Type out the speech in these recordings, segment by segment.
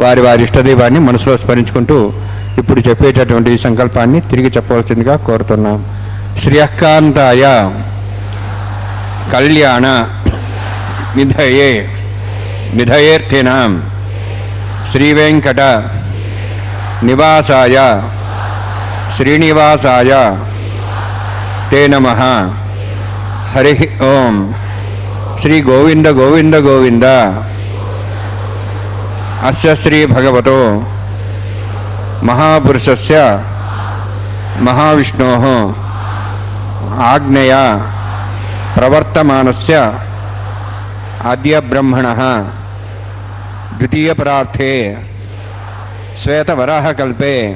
వారి వారి ఇష్టదైవాన్ని మనసులో స్మరించుకుంటూ ఇప్పుడు చెప్పేటటువంటి సంకల్పాన్ని తిరిగి చెప్పవలసిందిగా కోరుతున్నాం. శ్రియకాంతాయ కళ్యాణ నిధయేర్థినాం శ్రీవేంకట నివాసాయ శ్రీనివాసాయ తే నమః. హరి ఓం. శ్రీ గోవింద గోవింద గోవింద. అస్య శ్రీ భగవతో మహాపురుషస్య మహావిష్ణోః ఆజ్ఞయా ప్రవర్తమానస్య అద్య బ్రహ్మణః ద్వితీయపరార్థే శ్వేతవరాహకల్పే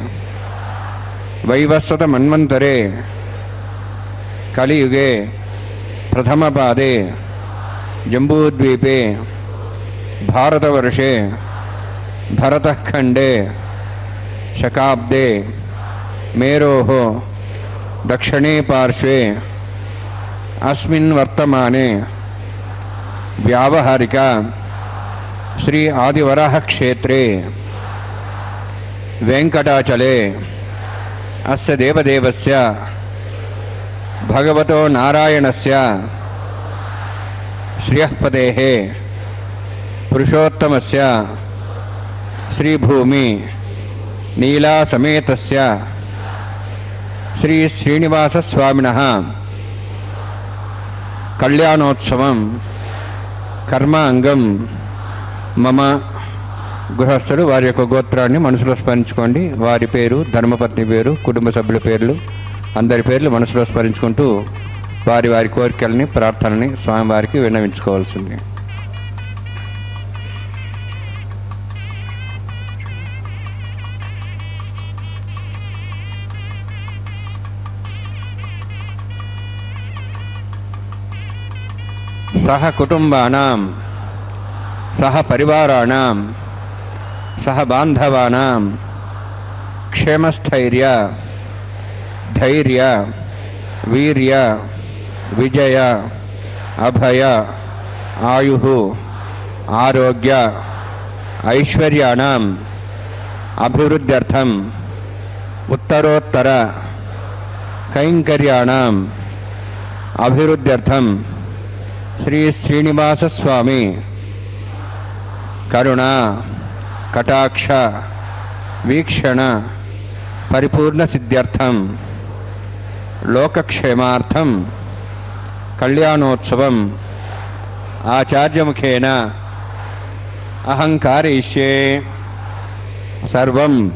వైవస్వతమన్వంతరే కలియుగే ప్రథమపాదే జంబూద్వీపే భారతవర్షే భరతఖండే శకాబ్దే మేరోః దక్షిణే పార్శ్వే అస్మిన్ వర్తమానే వ్యావహారిక శ్రీ ఆదివరాహ క్షేత్రే వెంకటాచలే అస్య దేవదేవస్య భగవతో నారాయణస్య శ్రియఃపదేః పురుషోత్తమస్య శ్రీభూమి నీలాసమేతస్య శ్రీ శ్రీనివాసస్వామినః కళ్యాణోత్సవం కర్మ అంగం మమ. గృహస్థులు వారి యొక్క గోత్రాన్ని మనసులో స్మరించుకోండి. వారి పేరు, ధర్మపత్ని పేరు, కుటుంబ సభ్యుల పేర్లు, అందరి పేర్లు మనసులో స్మరించుకుంటూ వారి వారి కోరికల్ని, ప్రార్థనని స్వామివారికి విన్నవించుకోవాల్సింది. సహ కుటుంబానాం సహ పరివారాణాం సహ బాంధవానాం క్షేమస్థైర్య ధైర్య వీర్య విజయ అభయ ఆయు ఆరోగ్య ఐశ్వర్యాణం అభివృద్ధ్యర్థం ఉత్తరోత్తర కైంకర్యాణం అభివృద్ధ్యర్థం శ్రీ శ్రీనివాసస్వామి కరుణ కటాక్ష వీక్షణ పరిపూర్ణ సిద్ధ్యర్థం లోకక్షేమార్థం కళ్యాణోత్సవం ఆచార్యముఖేన అహంకారయిష్యే. సర్వం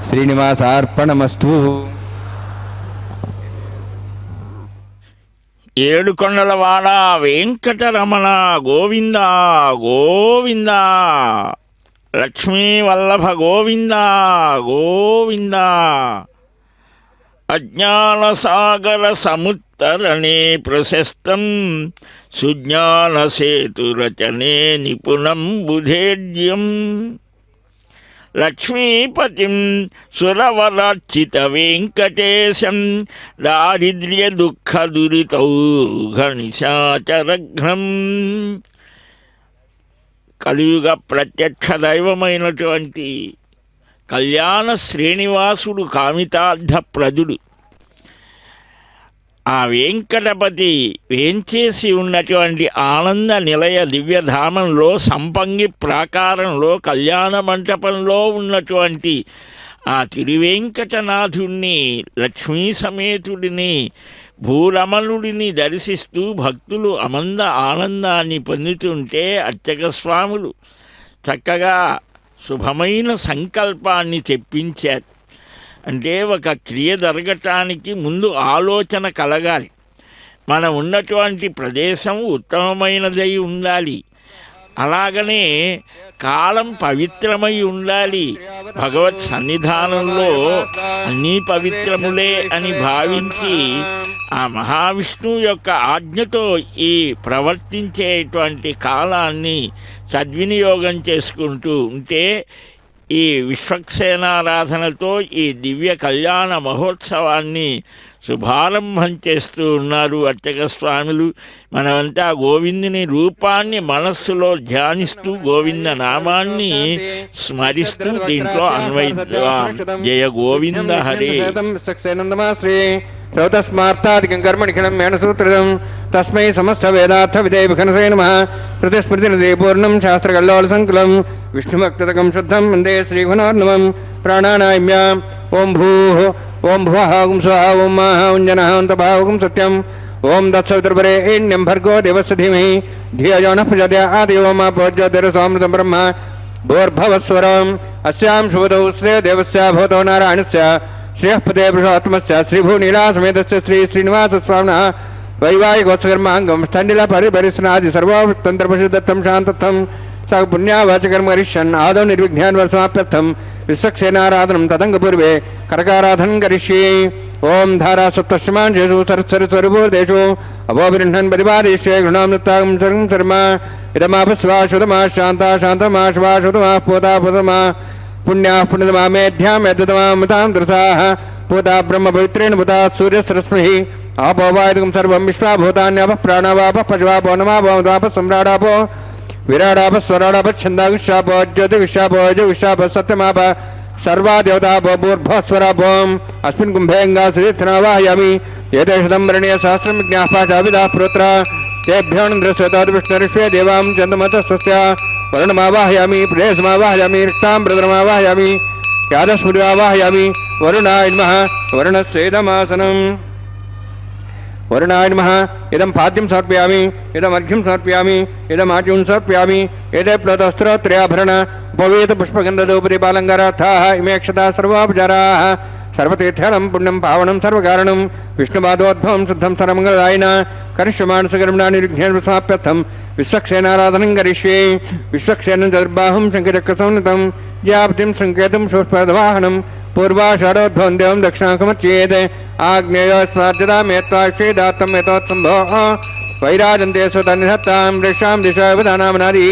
శ్రీనివాసార్పణమస్తు. ఏడుకొండలవాడ వెంకటరమణ గోవింద గోవింద. లక్ష్మీవల్లభ గోవింద గోవింద. అజ్ఞానసాగర సముత్తరణే ప్రశస్తం సుజ్ఞానసేతురచనే నిపుణం బుధేడ్యం. లక్ష్మీపతిం సురవరార్చిత వెంకటేశం దారిద్ర్య దుఃఖ దురితౌఘనిశాచరఘ్నం. కలియుగ ప్రత్యక్ష దైవమైనటువంటి కళ్యాణ శ్రీనివాసుడు కామితార్థప్రదుడు. ఆ వెంకటపతి వేంచేసి ఉన్నటువంటి ఆనంద నిలయ దివ్యధామంలో సంపంగి ప్రాకారంలో కళ్యాణ మంటపంలో ఉన్నటువంటి ఆ తిరువెంకటనాథుణ్ణి లక్ష్మీ సమేతుడిని భూరమణుడిని దర్శిస్తూ భక్తులు అమంద ఆనందాన్ని పొందుతుంటే అర్చక స్వాములు చక్కగా శుభమైన సంకల్పాన్ని చెప్పించారు. అంటే ఒక క్రియ జరగటానికి ముందు ఆలోచన కలగాలి. మనం ఉన్నటువంటి ప్రదేశం ఉత్తమమైనదై ఉండాలి. అలాగనే కాలం పవిత్రమై ఉండాలి. భగవత్ సన్నిధానంలో అన్నీ పవిత్రములే అని భావించి ఆ మహావిష్ణువు యొక్క ఆజ్ఞతో ఈ ప్రవర్తించేటువంటి కాలాన్ని సద్వినియోగం చేసుకుంటూ ఉంటే ఈ విశ్వక్సేనారాధనతో ఈ దివ్య కళ్యాణ మహోత్సవాన్ని శుభారంభం చేస్తూ ఉన్నారు అర్చక స్వాములు. మనమంతా గోవిందుని రూపాన్ని మనస్సులో ధ్యానిస్తూ గోవింద నామాన్ని స్మరిస్తూ దీంట్లో అన్వయిద్దాం. జయ గోవింద హరే. శ్రౌతస్మార్థాదికం కర్మణిఖిలం మేనసూత్రం तस्मै समस्तवेदार्थविदे विखनसे नमः। प्रतिस्मृतिनिधे पूर्णं शास्त्रकल्लोलसङ्कुलं विष्णुभक्तकं शुद्धं वन्दे श्रीगुणार्णवं प्राणानायम्य ॐ भूः ॐ भुवः ॐ स्वः ॐ माः ॐ जनः ॐ तपः ॐ सत्यम् ॐ तत्सवितुर्वरेण्यं भर्गो देवस्य धीमहि धियो यो नः प्रचोदयात् यो मा प्रचोदयात् ब्रह्म भूर्भुवस्वरम् अस्यां शुभदौ श्रेयदेवस्य भवतो नारायणस्य श्रेयःपदे पुरुषोत्तमस्य श्रीभूनीलासमेतस्य श्री श्रीनिवासस्वामिनः वैवाहिकोत्सकर्माङ्गं स्थण्डिलपरिपरिस्नादि सर्वतन्त्रपशुदत्तं शान्तत्वं स पुण्यावाचकर्म करिष्यन् आदौ निर्विघ्नान् वर्षमाप्यर्थं विश्वक्सेनाराधनं तदङ्गपूर्वे करकाराधनं करिष्ये। ॐ धारासप्तश्यमांशेषु सरस्वरूपेषु अभोभिरुह्णन् परिवारेष्ये गृणां नृत्तां सर्वं शर्मा इदमापस्वा शुतमा शान्ता शान्तमा श्वा शुतमा पोता पोतमा पुण्याः पुण्यतमा मेध्यां यद्दतमा मतां दृशाः पोता ब्रह्मपवित्रेण पुता सूर्यसरस्वतिः आपो वायुकं सर्वं विश्वाभूतान्यापः प्राणावापः पशवापो नमापो सम्राडापो विराडाप स्वराडाप छंदागुशाप ज्योतिविशाप अजविशाप सत्यमाप सर्वा देवताप भूर्भस्वरापम अस्मिन् कुंभेऽङ्गासरिथनावाहयामि एतेषदं वर्ण्य सहस्रं विज्ञाः पाठाभिधाः प्रोत्र तेभ्यो नृस्वताद् विष्णुरिष्वे देवां चन्द्रमतस्वस्य वरुणमावाहयामि प्रेयसमावाहयामि रिक्ताम्बरमावाहयामि यादस्मृतिमावाहयामि वरुणाय नमः वरुणस्येदमासनम् वरुणाय नमः इदं पाद्यं समर्पयामि इदमर्घ्यं समर्पयामि इदमाच्यूं समर्पयामि एते प्लतस्त्रोत्रयाभरण उपवीतपुष्पगन्धधूपदीपालङ्कारार्थाः इमे अक्षताः सर्वोपचाराः सर्वतीर्थलं पुण्यं पावनं सर्वकारणं विष्णुपादोद्भवं शुद्धं सर्वमङ्गलदायिना करिष्यमाणसकर्मणा निर्विघ्नेन समाप्यर्थं विश्वक्सेनाराधनं करिष्ये। विश्वक्सेनं चतुर्बाहुं शङ्खचक्रसंनितं ज्यापतिं सङ्केतं शोष्पदवाहनं पूर्वाषाढोद्भवं देवं दक्षिणाकमर्चयेत् आग्नेयोस्मार्जदा मेत्वाश्वेदात्तं मेतोत्सम्भो वैराजन्ते स्वतन्निहत्तां वृक्षां दिशावधानामनादि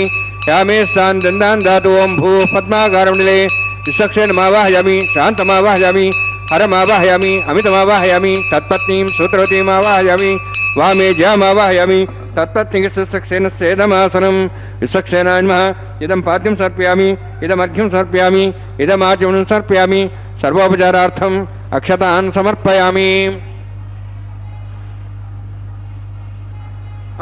यामे स्थान् दन्दान् धातु ॐ भूः पद्माकारं निले विश्वक्सेनमावाहयामि शान्तमावाहयामि हरमावाहयामि अमितमावाहयामि तत्पत्नीं सूत्रवतीमावाहयामि वामे ज्यामावाहयामि तत्पत्नीसेदमासनं विश्वक्सेनाय नमः इदं पाद्यं समर्पयामि इदमर्घ्यं समर्पयामि इदमाचमनं समर्पयामि सर्वोपचारार्थम् अक्षतान् समर्पयामि।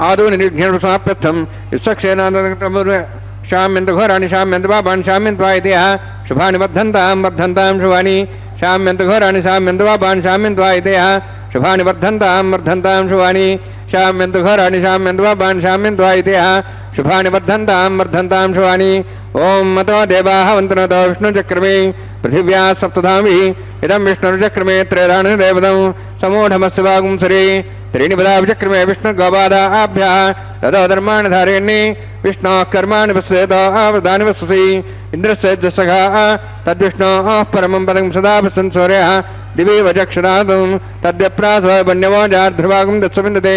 आदौ निर्विघ्नेन समाप्यर्थं विश्वक्सेनाय शाम्यन्तघोराणि शाम्यन्तपापानि शाम्यन्त्वायितयः शुभानि वर्धन्तां शुभानि शाम्यन्तघोराणि शाम्यन्तपापानि शाम्यन्त्वायितयः शुभानि वर्धन्तां शुभानि शाम्यन्तघोराणि शाम्यन्तपापानि शाम्यन्त्वायितयः शुभानि वर्धन्तां शुभानि। ॐ मतो देवाः वन्तनतो विष्णुचक्रमे पृथिव्याः सप्तधामिः इदं विष्णुचक्रमे त्रयदानदेवतं समूढमस्य वागुंसरे त्रीणि पदाभिचक्रमे विष्णुगोपादाभ्यः ततो धर्माणि धारयन्नि विष्णोः कर्माणि पश्येतो आवृतानि पश्यसि इन्द्रस्य जसखः तद्विष्णोः परमं पदं सदा पश्यन् सूर्यः दिवि वचक्षणातुं तद्यप्रासो वन्यवो जार्ध्रुवागं दत्सविन्दते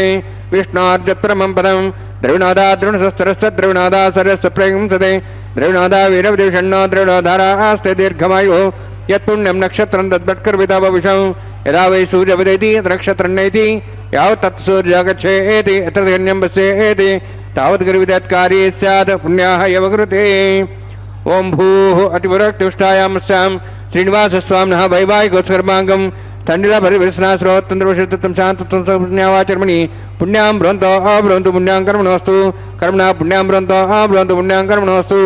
विष्णोर्जत्परमं पदं द्रविणोदा द्रोणशस्त्रस्य द्रविणोदा सर्यस्य प्रयुंसते द्रविणोदा वीरविषण्णो द्रविणोधारास्ते दीर्घमायुः यत्पुण्यं नक्षत्रं तद्वत्कर्विता भविषं यदा वै सूर्यवदेति नक्षत्रन्नेति यावत् तत्सूर्यगच्छेति यत्र गण्यं पश्येति तावत् गर्वितत्कारी स्यात् पुण्याः एव कृते। ॐ भूः अतिपुरक्तिष्ठायामस्यां श्रीनिवासस्वामिनः वैवाहिकोत्सकर्माङ्गं तण्डिलपरिवेशनाश्रोत्तन्द्रवशत्तं शान्तत्वं पुण्यावाचर्मणि पुण्यां ब्रवन्तो अब्रवन्तु पुण्यां कर्मणोऽस्तु कर्मणा पुण्यां ब्रवन्तो अब्रवन्तु पुण्यां कर्मणोऽस्तु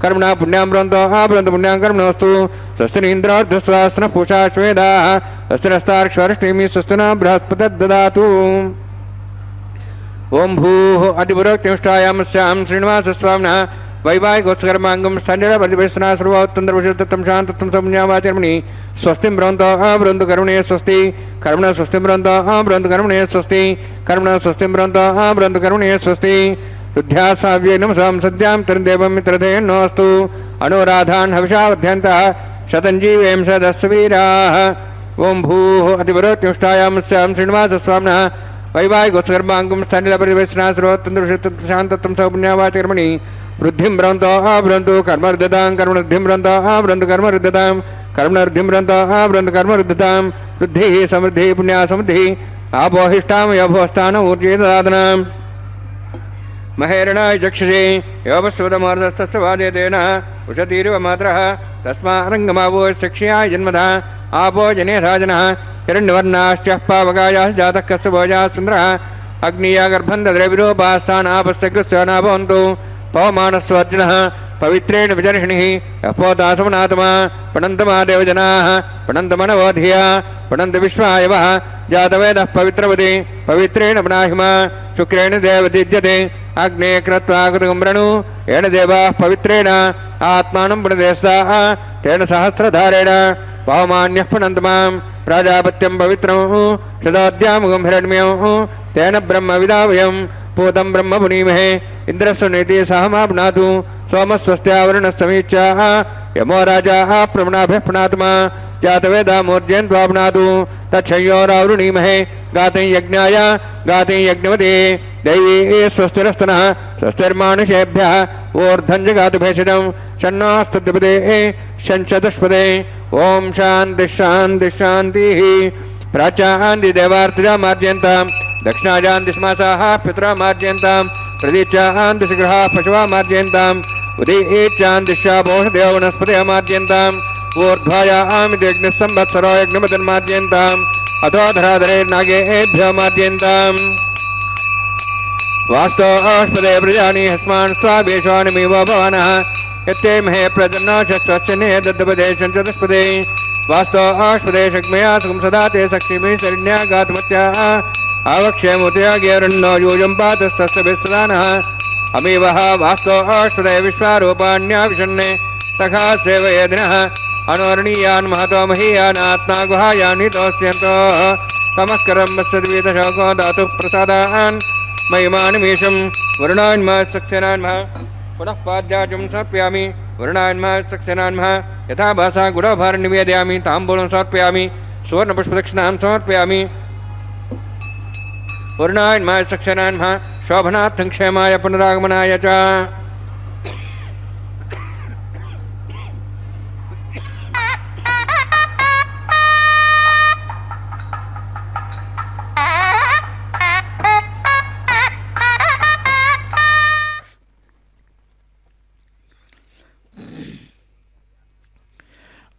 कर्मणा पुण्यां ब्रवन्तो अब्रवन्तु पुण्यां कर्मणोऽस्तु स्वस्ति इन्द्रार्धस्वास्नः पूषा श्वेदाः स्वस्ति नस्तार्क्ष्वरिष्टिमिः स्वस्ति नः बृहस्पतिर्ददातु। ॐ भूः अतिपुरोक्तिष्ठायामस्यां श्रीनिवासस्वामिनः वैवाहिकोत्सकर्माङ्गं स्थण्डिलपरिवेशनाश्रोत्तन्द्रवशत्तं शान्तत्वं पुण्यावाचर्मणि स्वस्तिं ब्रवन्तो अब्रवन्तु कर्मणे स्वस्ति कर्मणः स्वस्तिं ब्रवन्तो अब्रवन्तु कर्मणे स्वस्ति कर्मणः स्वस्तिं ब्रवन्तो अब्रवन्तु कर्मणे स्वस्ति। रुद्ध्यासाव्ये नमसां सद्यां तरुदेवं मित्रधेन्नोऽस्तु अनुराधान् हविषावध्यन्तः शतञ्जीवें सदस्वीराः। ॐ भूः अतिपुरोक्तिष्ठायामस्यां श्रीनिवासस्वामिनः वैवाहिकोत्सकर्माङ्गं स्थण्डिलपरिवेशनाश्रोत्तन्द्रवशत्तं शान्तत्वं पुण्यावाचर्मणि वृद्धिं ब्रवन्तो अब्रवन्तु कर्मरुद्धतां कर्मवृद्धिं ब्रवन्तो अब्रवन्तु कर्मरुद्धतां कर्मणवृद्धिं ब्रवन्तो अब्रवन्तु कर्मरुद्धतां वृद्धिः समृद्धिः पुण्या समृद्धिः आपोहिष्टामयोभोस्थान ऊर्जेदादनाम् महेरणाय चक्षुषे योपस्वतमार्धस्तस्य वादेतेन उषतीरिव मात्रः तस्मारङ्गमावो शिक्ष्याय जन्मधा आपो जने राजनः हिरण्यवर्णाश्च पावकायाः जातः कस्य भोजाः सुन्दरः అగ్నియాగర్భం దద్రవిరూపాస్థానాపస్య నా భవంతు పవమానస్వార్జునः పవిత్రేణ విజర్షిణిः యపోతాసమనాతమా పణంతమా దేవజనాः పణంతమనవోధియా పణంత విశ్వాయవः జాతవేదः పవిత్రవతి పవిత్రేణ పణాహిమా శుక్రేణ దేవదిద్యతే అగ్నే క్రత్వా కృతగంబ్రణు ఏణ దేవాः పవిత్రేణ ఆత్మానం పునదేస్తాः తేన సహస్రధారేణ పవమాన్యః పణంతమాం ప్రాజాపత్యం పవిత్రం శతాద్యాముగం హిరణ్మ్యం తేన బ్రహ్మ విదావయం పూతం బ్రహ్మ పునీమహే ఇంద్రస్వనేతి సహమాప్నాతు సోమస్వస్త్యావరుణస్తమీచ్ఛా యమో రాజా ప్రమణాభ్యః ప్రణాత్మా జాతవేదామూర్జయన్ ద్వాప్నాతు తచ్చయోరావృణీమహే గాతం యజ్ఞాయ గాతం యజ్ఞవతే దైవీ స్వస్తిరస్తనః స్వస్తిర్మానుషేభ్యः ఊర్ధ్వం జగాతు భేషజం షణ్ణోస్తద్విపదే షణ్చతుష్పదే ఓం శాంతి శాంతి శాంతి ప్రాచాంది దేవార్తిజామార్జయంతాం దక్షిణాజాంతి శ్మాసాः పితరామార్జయంతాం ప్రదీచాంతి శిఖరాः పశువామార్జయంతాం ఉదీచాంతిశాపోషదేవ వనస్పతిమార్జయంతాం ఊర్ధ్వాయామితి యజ్ఞస్సంవత్సరో యజ్ఞమతిర్మార్జయంతాం అథోధరాధరే నాగేభ్యో మార్జయంతాం వాస్తోష్పదే ప్రజాని హస్మాన్ స్వాభేషానిమివ భవానः యత్తే మహే ప్రజన్నాశస్వచ్చనే దద్దపదే చతుష్పదే వాస్తోష్పదే శగ్మయా సుఖం సదా తే సక్షిమి శరణ్యా గాతుమత్యా आवक्षेमुदयागेरण्यो यूयं पातस्तस्यभिस्सदानः अमीवः वास्तोष्पदे विश्वारूपाण्याविषन्ने सखा सेवयेदिनः अनोरणीयान् महतो महीयानात्मा गुहायान्हितोऽस्यन्तो तमःकरं मत्सद्वीतशोको दातुः प्रसादान् महिमानिमीशं वरुणान्मसक्सेनान्मः पुनः पाद्याचं समर्पयामि वरुणान्मसक्सेनान्मः यथा भासा गुडोभारं निवेदयामि ताम्बूलं समर्पयामि सुवर्णपुष्पदक्षिणां समर्पयामि वरुणान्मः सक्षनान्मः शोभनार्थं क्षेमाय पुनरागमनाय च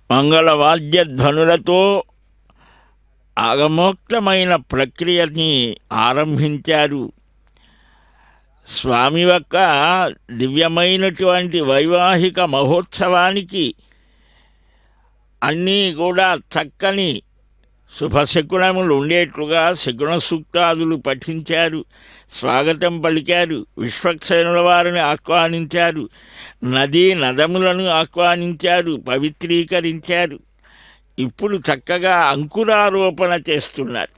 మంగళవాద్యధ్వనులతో ఆగమోక్తమైన ప్రక్రియని ఆరంభించారు. స్వామి యొక్క దివ్యమైనటువంటి వైవాహిక మహోత్సవానికి అన్నీ కూడా చక్కని శుభశకునములు ఉండేట్లుగా శకున సూక్తాదులు పఠించారు, స్వాగతం పలికారు, విశ్వక్సేనుల వారిని ఆహ్వానించారు, నదీ నదములను ఆహ్వానించారు, పవిత్రీకరించారు. ఇప్పుడు చక్కగా అంకురారోపణ చేస్తున్నారు.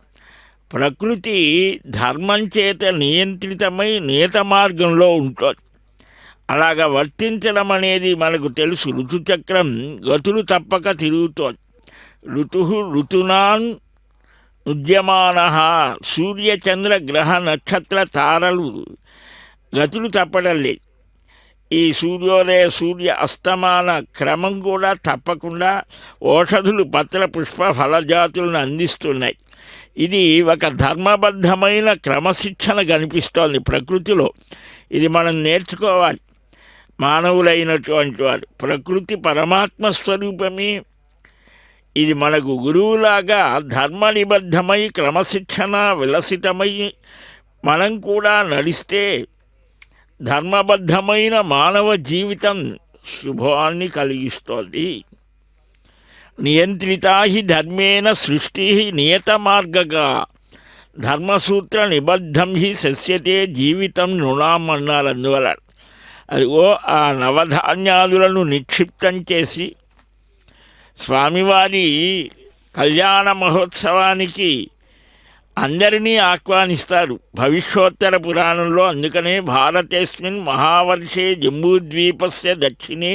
ప్రకృతి ధర్మం చేత నియంత్రితమై నియత మార్గంలో ఉంటుంది. అలాగా వర్తించడం అనేది మనకు తెలుసు. ఋతుచక్రం గతులు తప్పక తిరుగుతోంది. ఋతునాన్ ఉద్యమాన సూర్యచంద్ర గ్రహ నక్షత్ర తారలు గతులు తప్పడం లేదు. ఈ సూర్యోదయ సూర్య అస్తమాన క్రమం కూడా తప్పకుండా ఓషధులు పత్ర పుష్ప ఫలజాతులను అందిస్తున్నాయి. ఇది ఒక ధర్మబద్ధమైన క్రమశిక్షణ కనిపిస్తోంది ప్రకృతిలో. ఇది మనం నేర్చుకోవాలి. మానవులైనటువంటి వారు ప్రకృతి పరమాత్మ స్వరూపమే. ఇది మనకు గురువులాగా ధర్మ నిబద్ధమై క్రమశిక్షణ విలసితమై మనం కూడా నడిస్తే ధర్మబద్ధమైన మానవ జీవితం శుభాన్ని కలిగిస్తోంది. నియంత్రితా హి ధర్మేణ సృష్టి నియత మార్గగా ధర్మసూత్ర నిబద్ధం హి శస్యతే జీవితం నృణాం అన్నారు. అందువల్ల అదిగో ఆ నవధాన్యాదులను నిక్షిప్తం చేసి స్వామివారి కళ్యాణ మహోత్సవానికి అందరినీ ఆహ్వానిస్తారు. భవిష్యోత్తర పురాణంలో అందుకనే భారతేస్మిన్ మహావర్షే జంబూద్వీపస్య దక్షిణే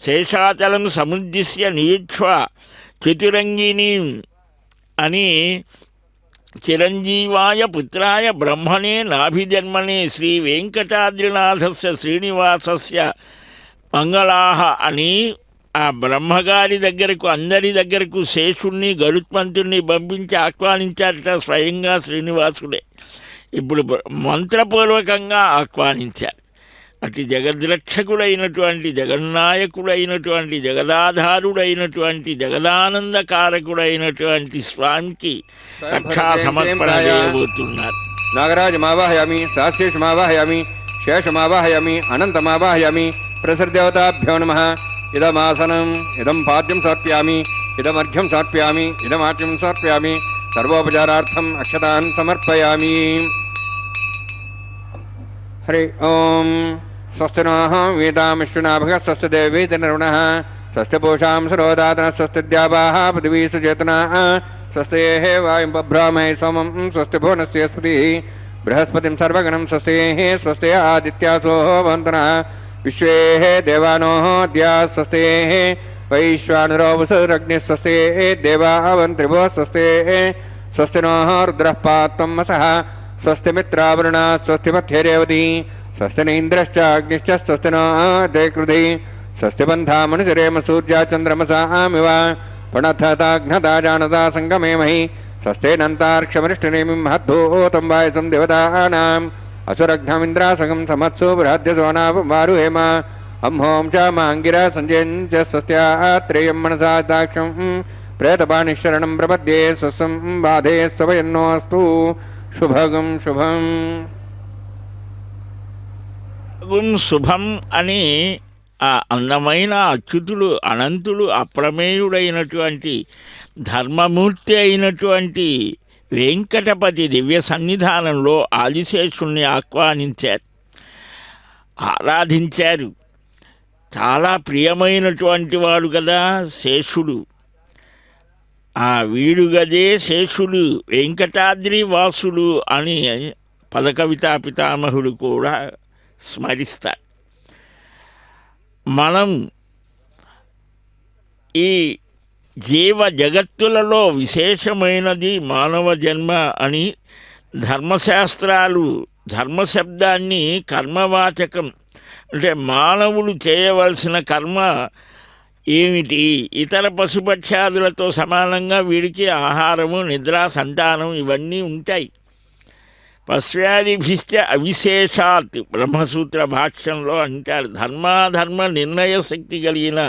శేషాచలం సముద్దిశ్య నియుక్ష్వ చతురంగిణీం అని చిరంజీవాయ పుత్రాయ బ్రహ్మణే నాభిజన్మనే శ్రీ వెంకటాద్రినాథస్య శ్రీనివాసస్య మంగళాహ అని ఆ బ్రహ్మగారి దగ్గరకు అందరి దగ్గరకు శేషుణ్ణి గరుత్మంతుణ్ణి పంపించి ఆహ్వానించారట స్వయంగా శ్రీనివాసుడే. ఇప్పుడు మంత్రపూర్వకంగా ఆహ్వానించారు. అటు జగద్రక్షకుడైనటువంటి జగన్నాయకుడైనటువంటి జగదాధారుడైనటువంటి జగదానందకారకుడైనటువంటి స్వామికి రక్షా సమర్పణ చేయబోతున్నారు. నాగరాజమావాహయామి శాస్త్రేషమావాహయామి శేషమావాహయామి అనంతమావాహయామి ప్రసరదేవతాభ్యో నమః. ఇదమాసనం ఇదం పాద్యం సమర్ప్యామి ఇదమర్ఘ్యం సమర్ప్యామి ఇదమాట్యం సమర్ప్యామి సర్వోపచారార్థం అక్షతాన్ సమర్పయామి. హరి ఓం. స్వస్తి నః వేదామిశ్వనాభగ స్వస్తి దేవీతనరుణః స్వస్తి పూషాం సరోదాతన స్వస్తి ద్యావాః పృథివీ సుచేతనాః స్వస్తి వాయుం బభ్రామై సోమం స్వస్తి భువనస్య స్పతిః బృహస్పతిం సర్వగణం స్వస్తి స్వస్తి ఆదిత్యాసో భవంతునః విశ్వే దేవానో ద్యా స్వస్తి వైశ్వానరో వసురగ్నిః స్వస్తి దేవావంత్రిభో స్వస్తి స్వస్తి నో రుద్రః పాత్వం వసః స్వస్తి మిత్రావరుణ స్వస్తి మధ్యరేవతి స్వస్తి నీంద్రశ్చ అగ్నిశ్చ స్వస్తి నో దేకృధి స్వస్తి బంధామనుసరేమ సూర్యా చంద్రమసామివ పునఃతాఘ్నతా జానతా సంగమేమహి స్వస్తేనంతార్క్షమరిష్టనేమిం మహద్ధూతం వాయసం దేవతానాం అసురఘ్నమింద్రాసగం సమత్సు బృహద్యసోనావారుహేమ అంహోం చ మాంగిర సంజయం చ స్వస్త్యాత్రేయం మనసా దాక్షం ప్రేతపాణిశరణం ప్రపద్యే స్వస్సం బాధే సవయన్నోస్తు శుభగం శుభం. శుభం అని ఆ అందమైన అచ్యుతుడు అనంతుడు అప్రమేయుడైనటువంటి ధర్మమూర్తి అయినటువంటి వెంకటపతి దివ్య సన్నిధానంలో ఆదిశేషుణ్ణి ఆహ్వానించారు, ఆరాధించారు. చాలా ప్రియమైనటువంటి వాడు కదా శేషుడు. ఆ వీడు గదే శేషుడు వెంకటాద్రి వాసుడు అని పదకవితా పితామహుడు కూడా స్మరిస్తాడు. మనం ఈ జీవ జగత్తులలో విశేషమైనది మానవ జన్మ అని ధర్మశాస్త్రాలు ధర్మశబ్దాన్ని కర్మవాచకం అంటే మానవుడు చేయవలసిన కర్మ ఏమిటి, ఇతర పశుపక్షాదులతో సమానంగా వీడికి ఆహారము నిద్ర సంతానం ఇవన్నీ ఉంటాయి. పశ్వాదిభిశ్చ అవిశేషాత్ బ్రహ్మసూత్ర భాష్యంలో అంటారు. ధర్మాధర్మ నిర్ణయ శక్తి కలిగిన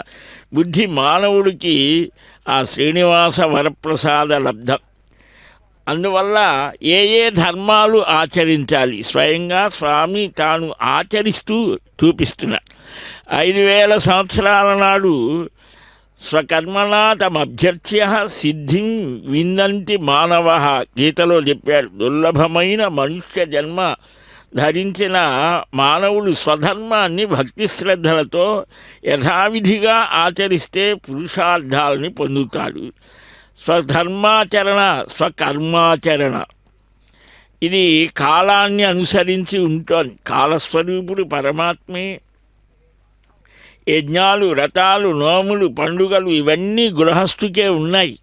బుద్ధి మానవుడికి ఆ శ్రీనివాస వరప్రసాద లబ్ధం. అందువల్ల ఏ ఏ ధర్మాలు ఆచరించాలి స్వయంగా స్వామి తాను ఆచరిస్తూ చూపిస్తున్నారు. 5000 సంవత్సరాల నాడు స్వకర్మణా తమభ్యర్చ్య సిద్ధిం విందంతి మానవ గీతలో చెప్పాడు. దుర్లభమైన మనుష్య జన్మ ధరించిన మానవుడు స్వధర్మాన్ని భక్తి శ్రద్ధలతో యథావిధిగా ఆచరిస్తే పురుషార్థాలని పొందుతాడు. స్వధర్మాచరణ స్వకర్మాచరణ ఇది కాలాన్ని అనుసరించి ఉంటుంది. కాలస్వరూపుడు పరమాత్మే. యజ్ఞాలు వ్రతాలు నోములు పండుగలు ఇవన్నీ గృహస్థుకే ఉన్నాయి.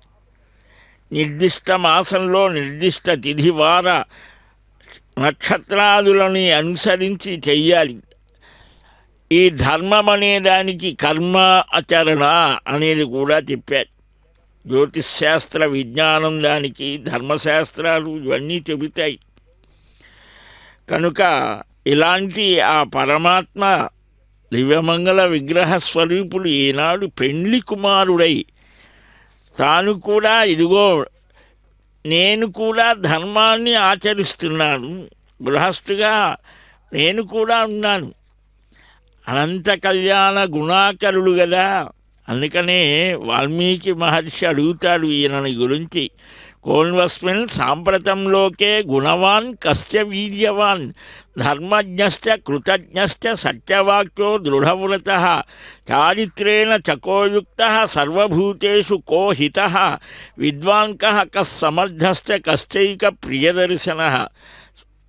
నిర్దిష్ట మాసంలో నిర్దిష్ట తిథి వార నక్షత్రాదులని అనుసరించి చెయ్యాలి. ఈ ధర్మం అనే దానికి కర్మ ఆచరణ అనేది కూడా చెప్పారు. జ్యోతిశాస్త్ర విజ్ఞానం దానికి ధర్మశాస్త్రాలు ఇవన్నీ చెబుతాయి. కనుక ఇలాంటి ఆ పరమాత్మ దివ్యమంగళ విగ్రహ స్వరూపుడు ఈనాడు పెండ్లి కుమారుడై తాను కూడా ఇదిగో నేను కూడా ధర్మాన్ని ఆచరిస్తున్నాను, గృహస్థుగా నేను కూడా ఉన్నాను. అనంత కళ్యాణ గుణాకరుడు కదా. అందుకనే వాల్మీకి మహర్షి అడుగుతాడు ఈయనని గురించి. కోన్వస్మిన్ సాంప్రతంలోకే గుణవాన్ కస్య వీర్యవాన్ ధర్మజ్ఞశ్చ కృతజ్ఞశ్చ సత్యవాక్యో దృఢవ్రతః చారిత్రేణ చకోయుక్తః సర్వభూతేషు కో హితః విద్వాన్ కః సమర్థశ్చ కశ్చైక ప్రియదర్శనః.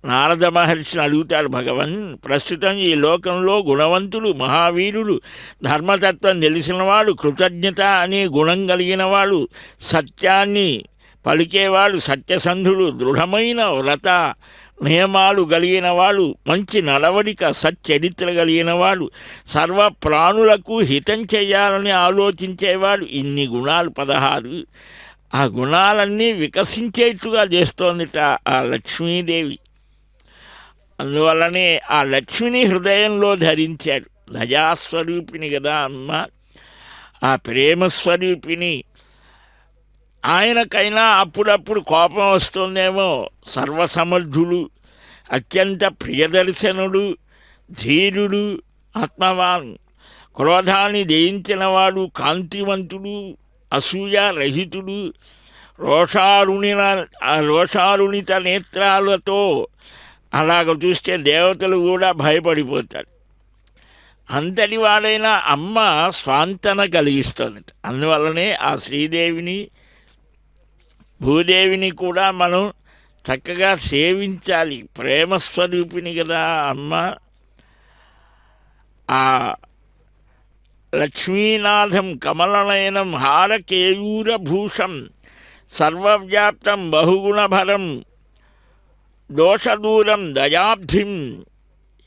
నారద మహర్షిని అడుగుతాడు భగవన్. ప్రస్తుతం ఈ లోకంలో గుణవంతుడు మహావీరుడు ధర్మతత్వం తెలిసినవాడు కృతజ్ఞత అనే గుణం కలిగినవాడు సత్యాన్ని పలికేవాడు సత్యసంధుడు దృఢమైన వ్రత నియమాలు కలిగినవాడు మంచి నడవడిక సచ్చరిత్ర కలిగినవాడు సర్వ ప్రాణులకు హితం చేయాలని ఆలోచించేవాడు. ఇన్ని గుణాలు 16. ఆ గుణాలన్నీ వికసించేట్టుగా చేస్తోందిట ఆ లక్ష్మీదేవి. అందువల్లనే ఆ లక్ష్మిని హృదయంలో ధరించాడు. దయాస్వరూపిణి కదా అమ్మ, ఆ ప్రేమస్వరూపిణి. ఆయనకైనా అప్పుడప్పుడు కోపం వస్తుందేమో, సర్వసమర్థులు అత్యంత ప్రియదర్శనుడు, ధీరుడు, ఆత్మవాన్, క్రోధాన్ని జయించినవాడు, కాంతివంతుడు, అసూయారహితుడు, రోషారుణిత నేత్రాలతో అలాగ చూస్తే దేవతలు కూడా భయపడిపోతారు. అంతటి వాడైన అమ్మ స్వాంతన కలిగిస్తుంది. అందువల్లనే ఆ శ్రీదేవిని, భూదేవిని కూడా మనం చక్కగా సేవించాలి. ప్రేమస్వరూపిణి కదా అమ్మ. ఆ లక్ష్మీనాథం కమలనయనం హారకేయూరభూషం సర్వవ్యాప్తం బహుగుణభరం దోషదూరం దయాబ్ధిం.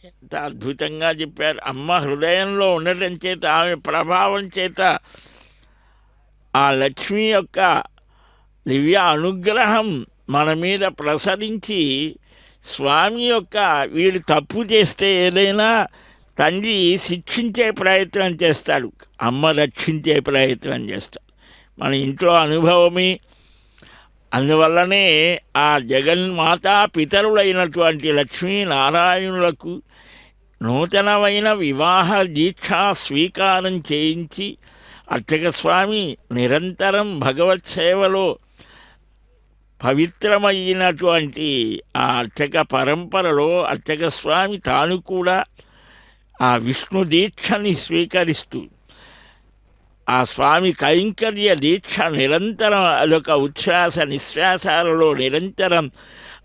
ఎంత అద్భుతంగా చెప్పారు. అమ్మ హృదయంలో ఉండటం చేత, ఆమె ప్రభావం చేత ఆ లక్ష్మి యొక్క దివ్య అనుగ్రహం మన మీద ప్రసరించి, స్వామి యొక్క వీడు తప్పు చేస్తే ఏదైనా తండ్రి శిక్షించే ప్రయత్నం చేస్తాడు, అమ్మ రక్షించే ప్రయత్నం చేస్తాడు. మన ఇంట్లో అనుభవమే. అందువల్లనే ఆ జగన్మాతా పితరులైనటువంటి లక్ష్మీనారాయణులకు నూతనమైన వివాహ దీక్షా స్వీకారం చేయించి అర్చక స్వామి నిరంతరం భగవత్ సేవలో పవిత్రమైనటువంటి ఆ అర్చక పరంపరలో అర్చక స్వామి తాను కూడా ఆ విష్ణు దీక్షని స్వీకరిస్తూ ఆ స్వామి కైంకర్య దీక్ష నిరంతరం అదొక ఉచ్ఛ్వాస నిశ్వాసాలలో నిరంతరం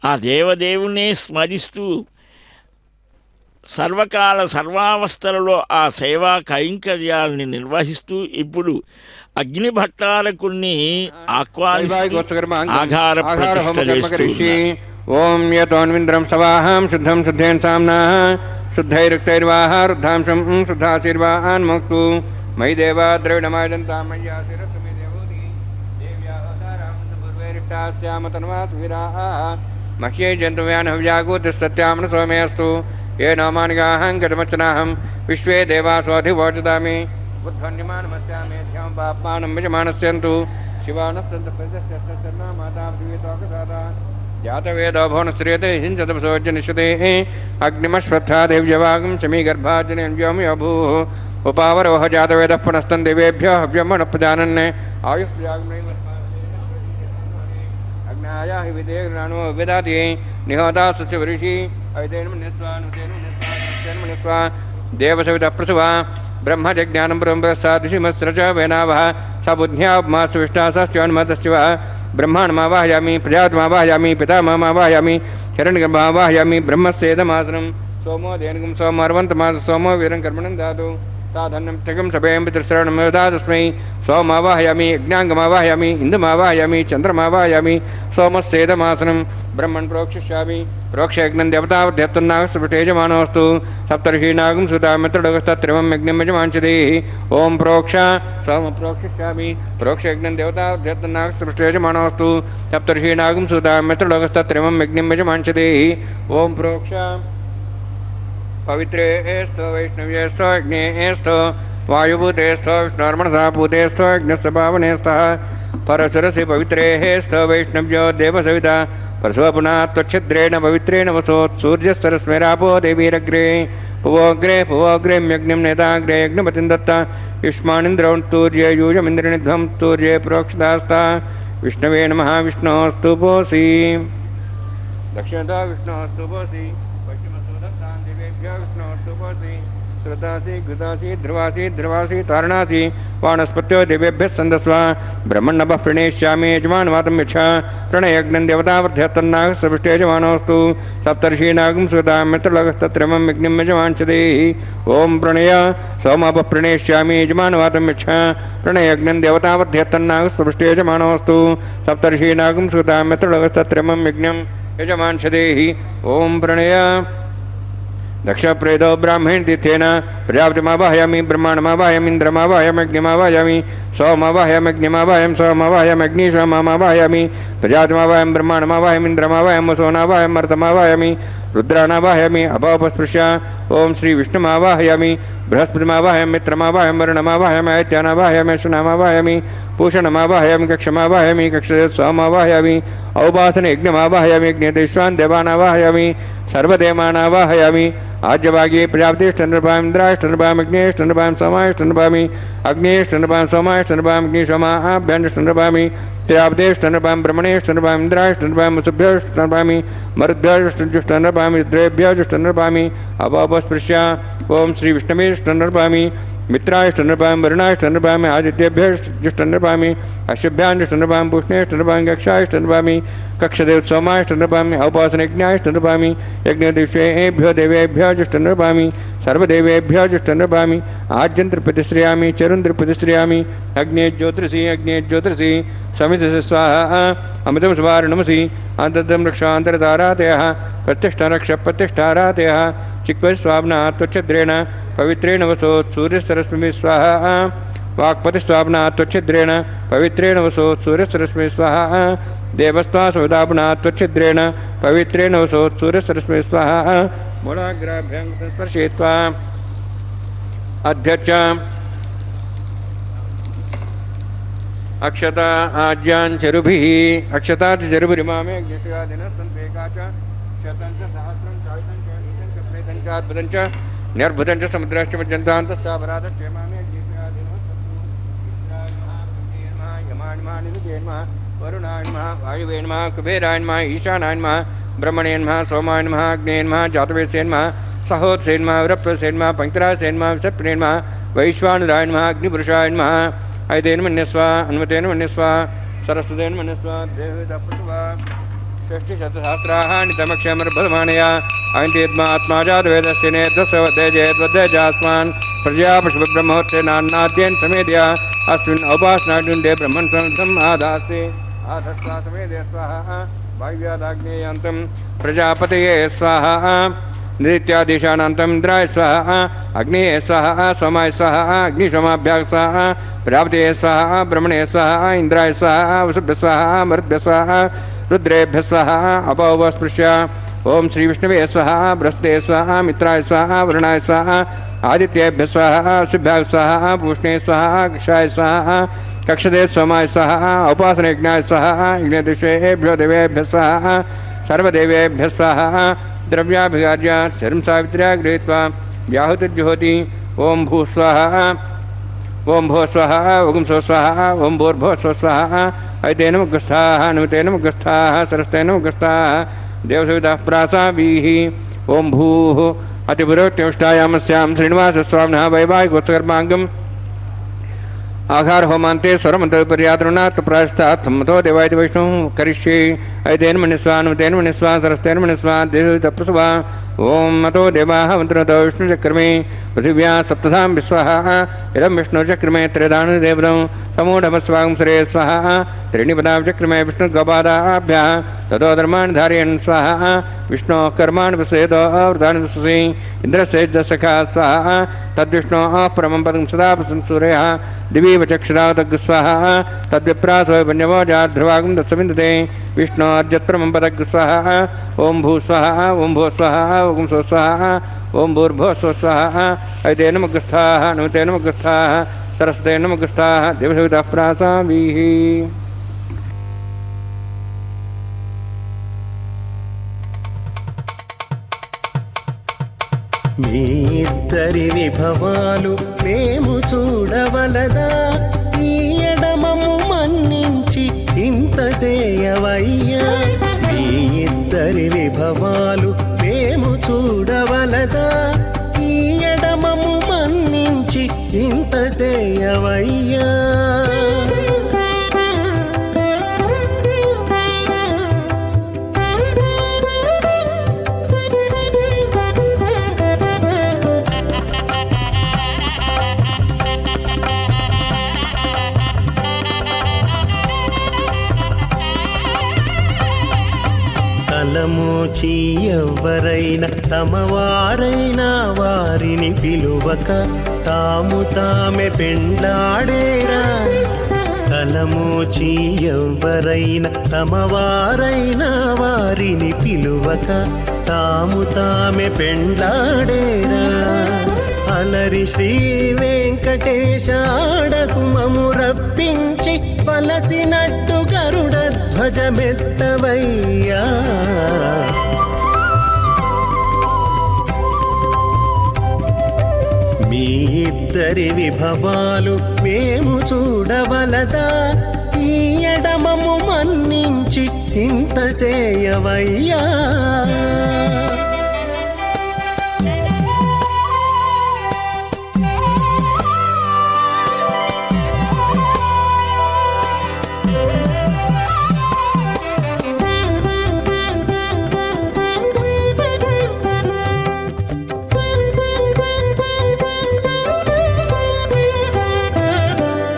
ఆ దేవదేవునే స్మరిస్తూ సర్వకాల సర్వావస్థలలో ఆ సేవా కైంకర్యాలని నిర్వహిస్తూ ఇప్పుడు అగ్నిభట్టారకుణ్ణి ఆహ్వానిస్తూ ఆఘార ప్రతిష్ఠ చేస్తూ ఓం యతోన్వింద్రం సవాహం శుద్ధం శుద్ధేన్ సామ్నా శుద్ధైరుక్తైర్వాహ రుద్ధాంశం శుద్ధాశీర్వాన్ముక్తు మయి దేవా ద్రవిడమాజంతా మయ్యాశిరస్మి దేవోది దేవ్యావతారామతన్వాసువిరాః మహ్యే జంతువ్యానవ్యాగూతిస్తత్యామన సోమేऽस्तु ये नौमानिगाहं गतमचनाहं विश्वे देवासोऽधिवोचदामि बुद्धन्यमानमस्यामेध्यं पाप्मानं विजमानस्यन्तु शिवानस्सन्तु प्रजस्यस्तन्ना माता दिव्यतोकसादा जातवेदो भुवनस्त्रियते हिंसतपसोज्जनिष्यते अग्निमश्वत्था देव्यवागं शमीगर्भाजनेन व्योमयोभूः उपावरोह जातवेदः पुनस्तं देवेभ्यो हव्यमनप्रजानन् आयुष्याग्नैव अग्नाया हि विदेग्राणो विदाति निहोता सस्यवृषि ऐतेन्मनिस्वा देवसवितः प्रसवा ब्रह्मजज्ञानं ब्रह्मप्रसादिशिमस्रच वेनावः स बुद्ध्यामासविष्टासश्चन्मतश्च ब्रह्माण्डमावाहयामि प्रजातमावाहयामि पितामहमावाहयामि हिरण्यगर्भमावाहयामि ब्रह्मस्येदमासनं सोमो धेनुकं सोमर्वन्तमास सोमो वीरं कर्मणं दातु साधनं त्यगं सभेयं पितृश्रवणमेधा तस्मै सोमावाहयामि यज्ञाङ्गमावाहयामि इन्दुमावाहयामि चन्द्रमावाहयामि सोमस्येदमासनं ब्रह्मन् प्रोक्षिष्यामि प्रोक्षयज्ञं देवतावध्यत्तन्नागस्पृष्टेजमानोऽस्तु सप्तर्षीनागं सुतामित्रडगस्तत्रिमं यज्ञं यजमांसति ॐ प्रोक्ष सोम प्रोक्षिष्यामि प्रोक्षयज्ञं देवतावध्यत्तन्नागस्पृष्टेजमानोऽस्तु सप्तर्षीनागं सुतामित्रडगस्तत्रिमं यज्ञं यजमांसति ॐ प्रोक्ष पवित्रेऽस्तो वैष्णव्येऽस्तो अग्नेऽस्तो वायुभूतेऽस्तो विष्णोर्मनसा भूतेऽस्तो अग्नस्य पावनेस्तः परशुरसि पवित्रेऽस्तो वैष्णव्यो देवसविता परशुपुना त्वच्छिद्रेण पवित्रेण वसोत् सूर्यस्तरस्मेरापो देवीरग्रे पुवोग्रेम्यग्निं नेताग्रे यज्ञपतिं दत्ता युष्मानिन्द्रं तूर्ये यूयमिन्द्रनिध्वं तूर्ये प्रोक्षितास्ता विष्णवे नमः विष्णोऽस्तु पोषि दक्षिणतो विष्णोऽस्तु पोषि विष्णोस्तुपोषि श्रुतासि घृतासि ध्रुवासि तारणासि वानस्पत्यो देवेभ्यः सन्दस्व ब्रह्मण्णभः प्रणेष्यामि यजमानवातं यच्छा प्रणयज्ञं देवतावर्ध्यत्तन्नागः सविष्टे यजमानोऽस्तु सप्तर्षीनागं सुतां मित्रलगस्तत्रिमं यज्ञं यजमांसति ॐ प्रणय सोमापः प्रणेष्यामि यजमानवातं यच्छा प्रणयज्ञं देवतावर्ध्यत्तन्नागः सविष्टे यजमानोऽस्तु सप्तर्षीनागं सुतां मित्रलगस्तत्रिमं यज्ञं यजमांसति ॐ प्रणय दक्षप्रेदो ब्राह्मण तीर्थेन प्रजापतिमावाहयामि ब्रह्माण्डमावाहयामि इन्द्रमावाहयामि अग्निमावाहयामि सोममावाहयामि अग्निमावाहयामि सोममावाहयामि अग्निशोममावाहयामि प्रजापतिमावाहयामि ब्रह्माण्डमावाहयामि इन्द्रमावाहयामि वसोनावाहयामि मर्तमावाहयामि रुद्रानावाहयामि अपापस्पृश्य ओम श्री विष्णुमावाहयामि बृहस्पतिमावाहयामि मित्रमावाहयामि वरुणमावाहयामि आदित्यानावाहयामि सुनामावाहयामि पूषणमावाहयामि कक्षमावाहयामि कक्षदेवस्वामावाहयामि औपासन यज्ञमावाहयामि यज्ञदेश्वान् देवानावाहयामि सर्वदेवानावाहयामि आज्यभागे प्रजापतिष्ठनृपाम् इन्द्राष्टनृपाम् अग्नेष्टनृपाम् सोमाष्टनृपामि अग्नेष्टनृपाम् सोमाष्टनृपाम् अग्निशोमाभ्यण्डष्टनृपामि प्रजापतिष्ठनृपाम् ब्रह्मणेष्टनृपाम् इन्द्राष्टनृपाम् वसुभ्यष्टनृपामि मरुद्भ्यष्टनृपामि रुद्रेभ्यष्टनृपामि अपापस्पृश्य ओम श्री विष्णवेष्टनृपामि मित्राष्टनृपामि वरुणाष्टनृपामि आदित्यभ्यष्टनृपामि अश्वभ्याण्डष्टनृपामि पूष्णेष्टनृपामि कक्षाष्टनृपामि कक्षदेवसोमाष्टनृपामि औपासनयज्ञाष्टनृपामि यज्ञदिवसेभ्यो देवेभ्यो जुष्टनृपामि सर्वदेवेभ्यो जुष्टनृपामि आज्यन्त्रप्रतिश्रयामि चरुन्द्रप्रतिश्रयामि अग्ने ज्योतिषि समिधस्य स्वाहा अमृतं सुवारणमसि अन्तर्दं रक्षान्तरतारातयः प्रतिष्ठारक्षप्रतिष्ठारातयः चिक्वस्वाब्ना त्वच्छद्रेण पवित्रेण वसोत् सूर्यसरस्वमी स्वाहा वाक्पतिस्वाब्ना त्वच्छद्रेण पवित्रेण वसोत् सूर्यसरस्वमी स्वाहा देवस्त्वा सवदापुना त्वच्छद्रेण पवित्रेण वसोत् सूर्यसरस्वमी स्वाहा मूलाग्राभ्यां स्पर्शयित्वा अध्यक्ष अक्षता आज्यान् चरुभिः अक्षतात् चरुभिरिमामे अग्निष्यादिनस्तन्वेकाच शतं च सहस्रं चायुतं च नीतं च प्रेतं च अद्भुतं च निर्भुतं च समुद्रश्च मज्जन्तान्तश्चापराधश्च इमामे अग्निष्यादिनस्तन्वेकाच यमाय नमः निरुते नमः वरुणाय नमः वायुवे नमः कुबेराय नमः ईशानाय नमः ब्रह्मणे नमः सोमाय नमः अग्नेय नमः जातवेदसे नमः सहोत्से नमः विरप्तसे नमः पंक्तिरासे नमः विषप्रिणे नमः वैश्वानराय नमः अग्निपुरुषाय नमः ऐतेन मन्यस्व अन्वतेन मन्यस्व सरस्वतेन मन्यस्व देवदप्रसवा षष्टिशतसहस्राः नितमक्षमर्भमाणया ऐन्तेद्मात्माजातवेदस्य नेतस्वदेजेद्वदेजास्मान् प्रजापशुब्रह्मोत्से नान्नाद्येन समेध्या अस्मिन् औपासनाग्निन्दे ब्रह्मन् संस्थम् आदास्ते आधत्स्वा समेधे स्वाहा वायुव्यादाग्नेयान्तं प्रजापतये स्वाहा नित्यादेशानान्तम् इन्द्राय स्वाहा अग्नेये स्वाहा सोमाय स्वाहा अग्निशोमाभ्याः स्वाहा प्रजापतये स्वाहा ब्रह्मणे स्वाहा इन्द्राय स्वाहा वसुभ्यः स्वाहा मरुद्भ्यः स्वाहा रुद्रेभ्यः स्वाहा अपावस्पृश्य ओम श्री विष्णवे स्वाहा बृहस्पते स्वाहा मित्राय स्वाहा वरुणाय स्वाहा आदित्येभ्यः स्वाहा शुभ्याय स्वाहा पूष्णे स्वाहा कक्षाय स्वाहा कक्षदे सोमाय स्वाहा उपासनयज्ञाय स्वाहा यज्ञदिशेभ्यो देवेभ्यः स्वाहा सर्वदेवेभ्यः स्वाहा द्रव्याभिगार्य चरम सावित्र्या गृहीत्वा व्याहुतिर्जुहोति ओम भू स्वाहा ओम भो स्वाहा ओम सो स्वाहा ओम भूर्भो स्व स्वाहा ऐतेन मुग्स्थाः नुतेन मुग्स्थाः सरस्तेन मुग्स्थाः देवसवितः प्रासाभिः ओम भूः अतिपुरोत्युष्टायामस्यां श्रीनिवासस्वामिनः वैवाहिकोत्सकर्माङ्गम् आघार होमान्ते स्वरमन्त्रपर्यातृणात् प्रायस्तात् सम्मतो देवायति वैष्णुः करिष्ये ऐतेन मन्यस्वा नुतेन मन्यस्वा सरस्तेन मन्यस्वा देवसवितः प्रसवा ओम मतो देवाः मन्त्रतो विष्णुचक्रमे पृथिव्या सप्तधां विश्वाहा इदं विष्णुचक्रमे त्रिदानदेवतं समूढमस्वागं सरे स्वाहा त्रीणिपदाचक्रमे विष्णुगपादाभ्यः ततो धर्माणि धारयन् स्वाहा विष्णोः कर्माणि वसेतो अवृतानि वससि इन्द्रस्य सखा स्वाहा तद्विष्णोः परमं पदं सदा सूर्यः दिवि वचक्षुरावतग् स्वाहा तद्विप्रासो वन्यवो जाध्रुवागं दत्सविन्दते विष्णोर्जत्परमं पदग् स्वाहा ओम भू स्वाहा ओम भो स्वाहा ओम सो स्वाहा ओम भूर्भुवः स्वः स्वाहा ऐतेन मुग्स्थाः नुतेन मुग्स्थाः सरस्वतेन मुग्स्थाः देवसवितः प्रासाभिः మీ ఇద్దరి విభవాలు మేము చూడవలదా ఈ ఎడమము మన్నించి ఇంత చేయవయ్యా మీ ఇద్దరి విభవాలు మేము చూడవలదా ఈ ఎడమము మన్నించి ఇంత చేయవయ్యా తలమోచి ఎవ్వరైనా తమవారైనా వారిని పిలువక తాము తామే పెండ్లాడేరా తలమోచి ఎవ్వరైనా తమవారైనా వారిని పిలువక తాము తామె పెండ్లాడేరా అలరి శ్రీ వెంకటేశ ఆడకు మము రప్పించి పలసినట్టు గరుడ ధ్వజమెత్తవయ్యా మీ ఇద్దరి విభవాలు మేము చూడవలదా ఈ ఎడమము మన్నించి ఇంత సేయవయ్యా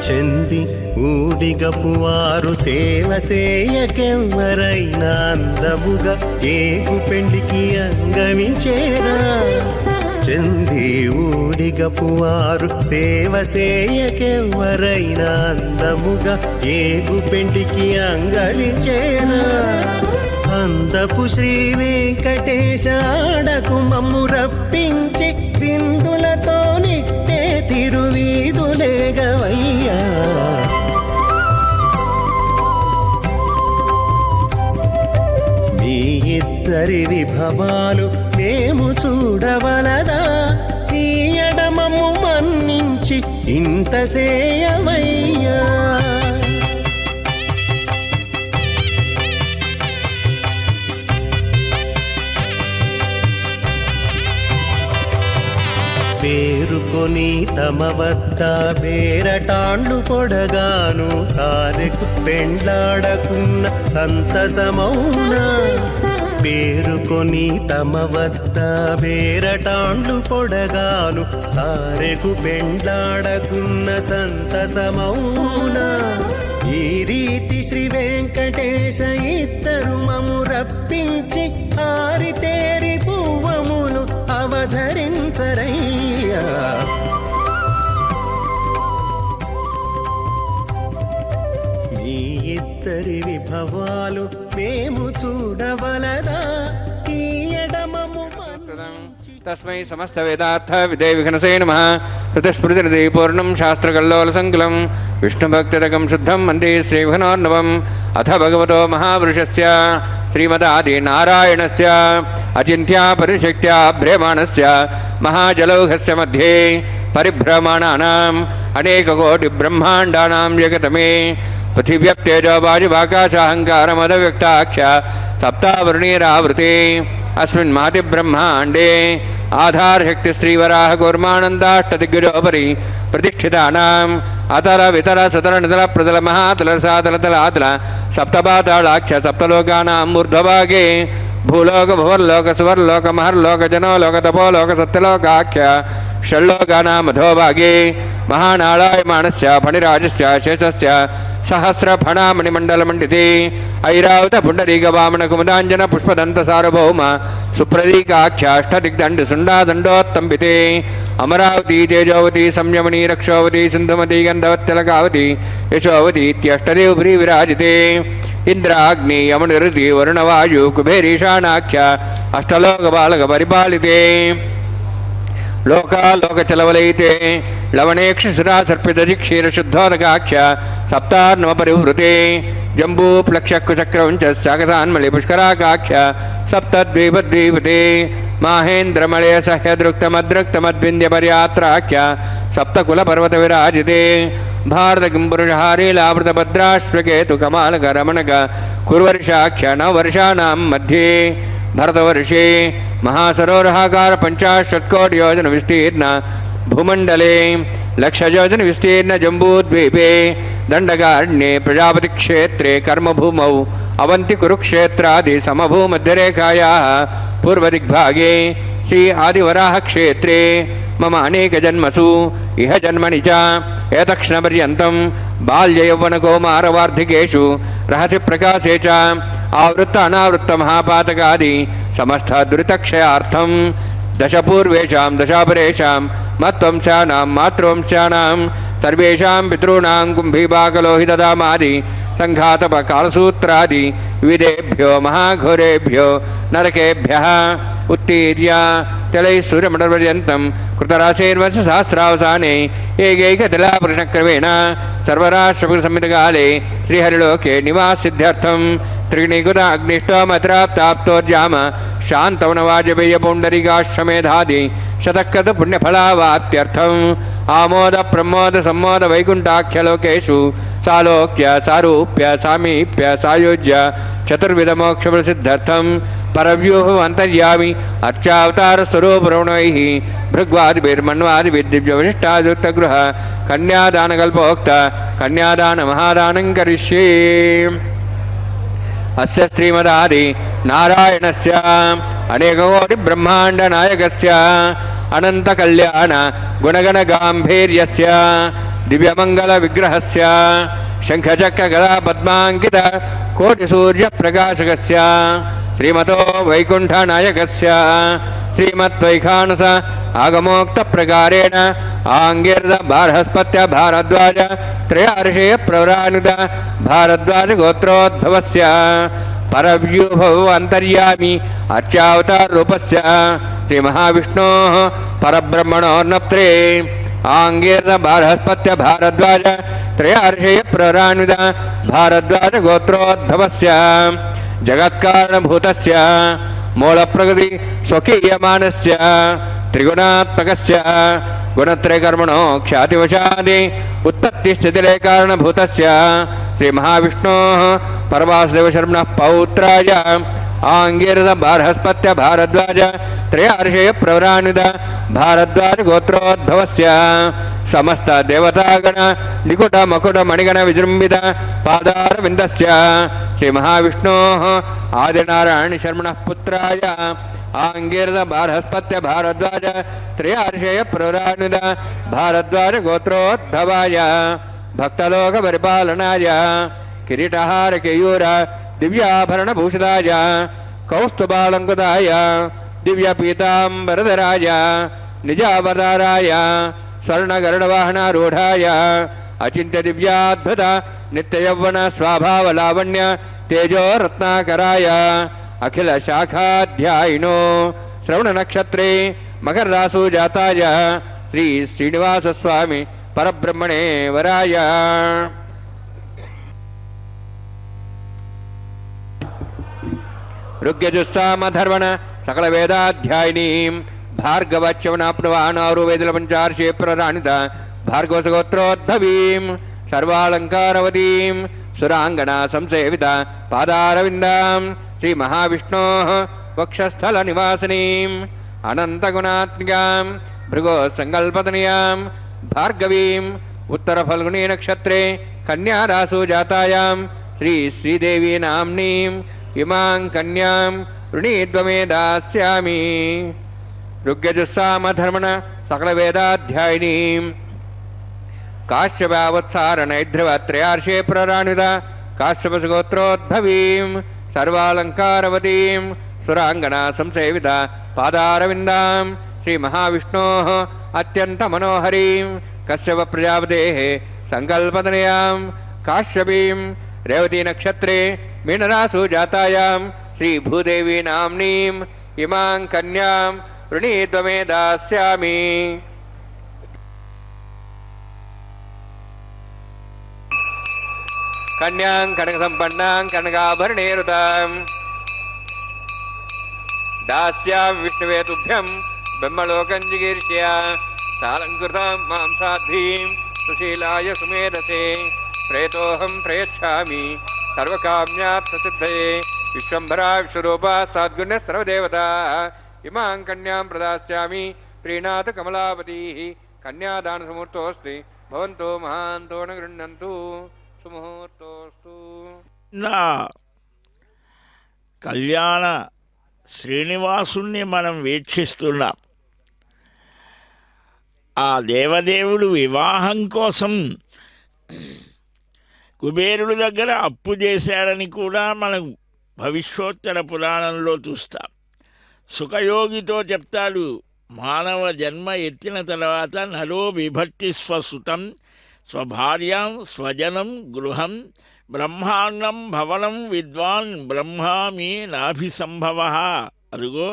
చెంది ఊడిగపు వారు సేవ సేయకెవ్వరైనా అందముగా ఏగు పెండికి అంగమించేరా చెంది ఊడిగపు వారు సేవ సేయకెవ్వరైనా అందముగా ఏగు పెండికి అంగమించేరా అందపు శ్రీ వెంకటేశ ఆడకు మమ్ము రప్పించి విందులతో నిట్టే తిరువీధులేగవయ్యా మీ ఇద్దరి విభవాలు మేము చూడవలదా ఈ ఎడమము మన్నించి ఇంత సేయవయ్యా పేరుకొని తమ వద్ద బేరటాండ్లు పొడగాను సారెకు పెండ్లాడకున్న సంతసమౌనా పేరుకొని తమ వద్ద బేరటాండ్లు పొడగాను సారెకు పెండ్లాడకున్న సంతసమౌనా ఈ రీతి శ్రీ వెంకటేశ ఇద్దరు మము రప్పించి ఆరితేరి పువ్వములు అవధరించరయ్యా మీ ఇద్దరి విభవాలు మేము చూడవలదా ఈ ఎడమము మన్నించి తస్మై సమస్త వేదార్థ విదే విఘ్నసే నమః ప్రతిస్మృతిర్ది పూర్ణం శాస్త్రకల్లోల సంకులం విష్ణుభక్తిరకం శుద్ధం వందే శ్రీవిఘ్నోర్ణవం అథ భగవతో మహాపురుషస్య శ్రీమదాది నారాయణస్య అచింత్యా పరిశక్త్యా భ్రమాణస్య మహాజలౌఘస్య మధ్యే పరిభ్రమాణానాం అనేకకోటి బ్రహ్మాండానాం జగతమే పృథివ్యప్తేజో వాయువాకాశాహంకారమదవ్యక్తాఖ్య సప్తావృణీరావృతే अस्मिन् महति ब्रह्माण्डे आधारशक्ति श्रीवराह कूर्मानन्दाष्टदिग्गजोपरि प्रतिष्ठितानाम् अतर वितर सतर नितर प्रतल महातल सातल तलातल सप्तपातालाख्य सप्तलोकानां ऊर्ध्वभागे भूलोक भुवर्लोक सुवर्लोक महर्लोक जनोलोक तपोलोक सत्यलोकाख्य षड्लोकानां अधोभागे महानारायमाणस्य फणिराजस्य शेषस्य सहस्रफणामणिमण्डलमण्डिते ऐरावत पुण्डरीकवामनकुमुदाञ्जन पुष्पदन्त सार्वभौम सुप्रतीकाख्याष्टदिग्दण्ड सुण्डादण्डोत्तम्बिते अमरावती तेजोवती संयमनी रक्षोवती सिन्धुमती गन्धवत्यलकावती यशोवती इत्यष्टदेवपुरी विराजिते इंद्राग्नि यमनिरुति वरुणवायु कुबेरीशानाख्य अष्टलोकबालक परिपालिते लोकालोकचलवलयिते लवणेक्षुरा सर्पितजिक्षीर शुद्धोदकाख्य सप्तार्णव परिवृते जम्बूप्लक्षकुचक्रवञ्च सागसान्मलि पुष्कराकाख्य सप्तद्वीपद्वीपते माहेन्द्रमलय सह्यदृक्तमद्रक्तमद्विन्द्यपर्यात्राख्य सप्तकुलपर्वतविराजिते भारतकिंपुरुषहारी लावृतभद्राश्वकेतु कमालकरमणक कुर्वर्षाख्य नववर्षाणां मध्ये भरतवर्षे महासरोवराकार 50 योजन विस्तीर्ण भूमंडले 100 योजन विस्तीर्ण जम्बूद्वीपे दंडकारण्ये प्रजापति क्षेत्रे कर्मभूमौ अवंति कुरुक्षेत्रादि समभूमध्यरेखायाः पूर्वदिग्भागे श्री आदिवराह क्षेत्रे मम अनेक जन्मसु इह जन्मनि च एतक्षणपर्यन्तं बाल्ययौवनकौमारवार्धिकेषु रहस्य प्रकाशे च आवृत्त अनावृत्त महापातकादि समस्त दुरितक्षयार्थं दशपूर्वेषां दशापरेषां मत्वंशानां मातृवंशानां सर्वेषां पितॄणां कुम्भीपाकलोहितदामादि సంఘాతప కాలసూత్రాది వివిధేభ్యో మహాఘోరేభ్యో నరకేభ్యః ఉత్తీర్య తిలై సూర్యమండలపర్యంతం కృతరాశైర్వర్ష సహస్రావసానే ఏకైకతిలాపురుషక్రమేణ సర్వరాష్ట్రసంహితకాలే శ్రీహరిలోకే నివాసిద్ధ్యర్థం త్రిగుణీకృత అగ్నిష్టోమత్రాప్తాప్తోర్జామ శాంతవనవాజపేయ పౌండరీకాశ్వమేధాది శతకృత పుణ్యఫలావాప్త్యర్థం ఆమోద ప్రమోద సమ్మోద వైకుంఠాఖ్యలోకేషు సాలోక్య సారూప్య సామీప్య సాయోజ్య చతుర్విధ మోక్ష ప్రసిద్ధ్యర్థం పరవ్యూహం అంతర్యామి అర్చావతార స్వరూపరమణై భృగ్వాదిభిర్మన్వాదిభిర్దివ్యవిశిష్టాయుక్త గృహ కన్యాదానకల్పోక్త కన్యాదాన మహాదానం కరిష్యే. అస్య శ్రీమదాది నారాయణస్య అనేకకోటి బ్రహ్మాండ నాయకస్య అనంత కళ్యాణ గుణగణ గాంభీర్యస్య దివ్యమంగళ విగ్రహస్య శంఖచక్ర గదా పద్మాంకిత కోటి సూర్య ప్రకాశకస్య శ్రీమతో వైకుంఠ నాయకస్య శ్రీమద్వైఖానస ఆగమోక్త ప్రకారేణ ఆంగీర్ద బార్హస్పత్య భారద్వాజ త్రయార్షేయ ప్రవరానుత భారద్వాజ గోత్రోద్భవస్య పరవ్యూభవ అంతర్యామి అర్చావతార రూపస్య శ్రీ మహావిష్ణోః పరబ్రహ్మణోర్నప్త్రే ఆంగీర్ద బార్హస్పత్య భారద్వాజ త్రయార్షేయ ప్రవరానుత భారద్వాజ గోత్రోద్భవస్య జగత్కారణభూతస్య మూలప్రకృతి స్వకీయమానస్య త్రిగుణాత్మకస్య గుణత్రయకర్మణో ఖ్యాతివశాది ఉత్పత్తిస్థితిలయ కారణభూతస్య శ్రీ మహావిష్ణోః పరవాసుదేవశర్మణః పౌత్రాయ ఆంగీరద బార్హస్పత్య భారద్వాజ త్రయార్షేయ ప్రవరానుత భారద్వాజ గోత్రోద్భవస్య సమస్త దేవతాగణ నికుట మకుట మణిగణ విజృంభిత పాదారవిందస్య శ్రీ మహావిష్ణోః ఆదినారాయణ శర్మణః పుత్రాయ ఆంగీరద బార్హస్పత్య భారద్వాజ త్రయార్షేయ ప్రవరానుత భారద్వాజ గోత్రోద్భవాయ భక్తలోక పరిపాలనాయ కిరీటహార కేయూర దివ్యాభరణభూషితాయ కౌస్తుభాలంకృతాయ దివ్యపీతాంబరధరాయ నిజావతారాయ స్వర్ణగరుడవాహనారూఢాయ అచింత్య దివ్యాద్భుత నిత్యయౌవన స్వభావలావణ్య తేజోరత్నాకరాయ అఖిల శాఖాధ్యాయినో శ్రవణ నక్షత్రే మకర రాసు జాతాయ శ్రీ శ్రీనివాసస్వామి పరబ్రహ్మణే వరాయ. ఋగ్యజుస్సామధర్వణ సకల వేదాధ్యాయినీం భార్గవచ్యవనాప్నువానారు వేదుల పంచార్షే ప్రరాణిత భార్గవసగోత్రోద్భవీం సర్వాలంకారవతీం సురాంగణ సంసేవిత పాదారవిందాం శ్రీ మహావిష్ణోః వక్షస్థల నివాసినీం అనంతగుణాత్మికాం భృగో సంకల్పతనయాం భార్గవీం ఉత్తర ఫల్గుణీ నక్షత్రే కన్యారాసు జాతాయాం శ్రీ శ్రీదేవీ నామ్నీం ఇమాం కన్యాం వృణీద్వమే దాస్యామి. ఋగ్యజుస్సామధర్మణ సకల వేదాధ్యాయినీం కాశ్యపావత్సారణైధ్రువత్రయార్షే ప్రరాణిత కాశ్యపసగోత్రోద్భవీం సర్వాలంకారవతీం సురాంగణ సంసేవిత పాదారవిందాం శ్రీ మహావిష్ణోః అత్యంత మనోహరీం కశ్యప ప్రజాపతేః సంకల్పతనయాం కాశ్యపీం రేవతీ నక్షత్రే మీనరాసు జాతాయాం శ్రీ భూదేవీ నామ్నీం ఇమాం కన్యాం వృణీద్వమే దాస్యామి. కన్యాం కనక సంపన్నాం కనకాభరణేరుతాం దాస్యాం విష్ణువే తుభ్యం బ్రహ్మలోకం జిగీర్ష్య సాలంకృతాం మాం సాధ్వీం సుశీలాయ సుమేధసే ప్రేతోహం ప్రయచ్ఛామి సర్వకామ్యార్థసిద్ధయే విశ్వంభరా విశ్వరూపా సద్గుణ సర్వదేవతా ఇమాం కన్యాం ప్రదాస్యామి ప్రీణాత కమలాపతి కన్యాదాన సమూర్తోస్తి భవంతో మహాంతో న గృహ్ణంతు సుముహూర్తోస్తు. నా కళ్యాణ శ్రీనివాసుణ్ణి మనం వీక్షిస్తున్నాం. ఆ దేవదేవుడు వివాహం కోసం కుబేరుడి దగ్గర అప్పు చేశాడని కూడా మనం భవిష్యోత్తర పురాణంలో చూస్తాం. సుఖయోగితో చెప్తాడు, మానవ జన్మ ఎత్తిన తర్వాత నరో బిభర్తి స్వసుతం స్వభార్యాం స్వజనం గృహం బ్రహ్మాండం భవనం విద్వాన్ బ్రహ్మామి నాభిసంభవ. అదిగో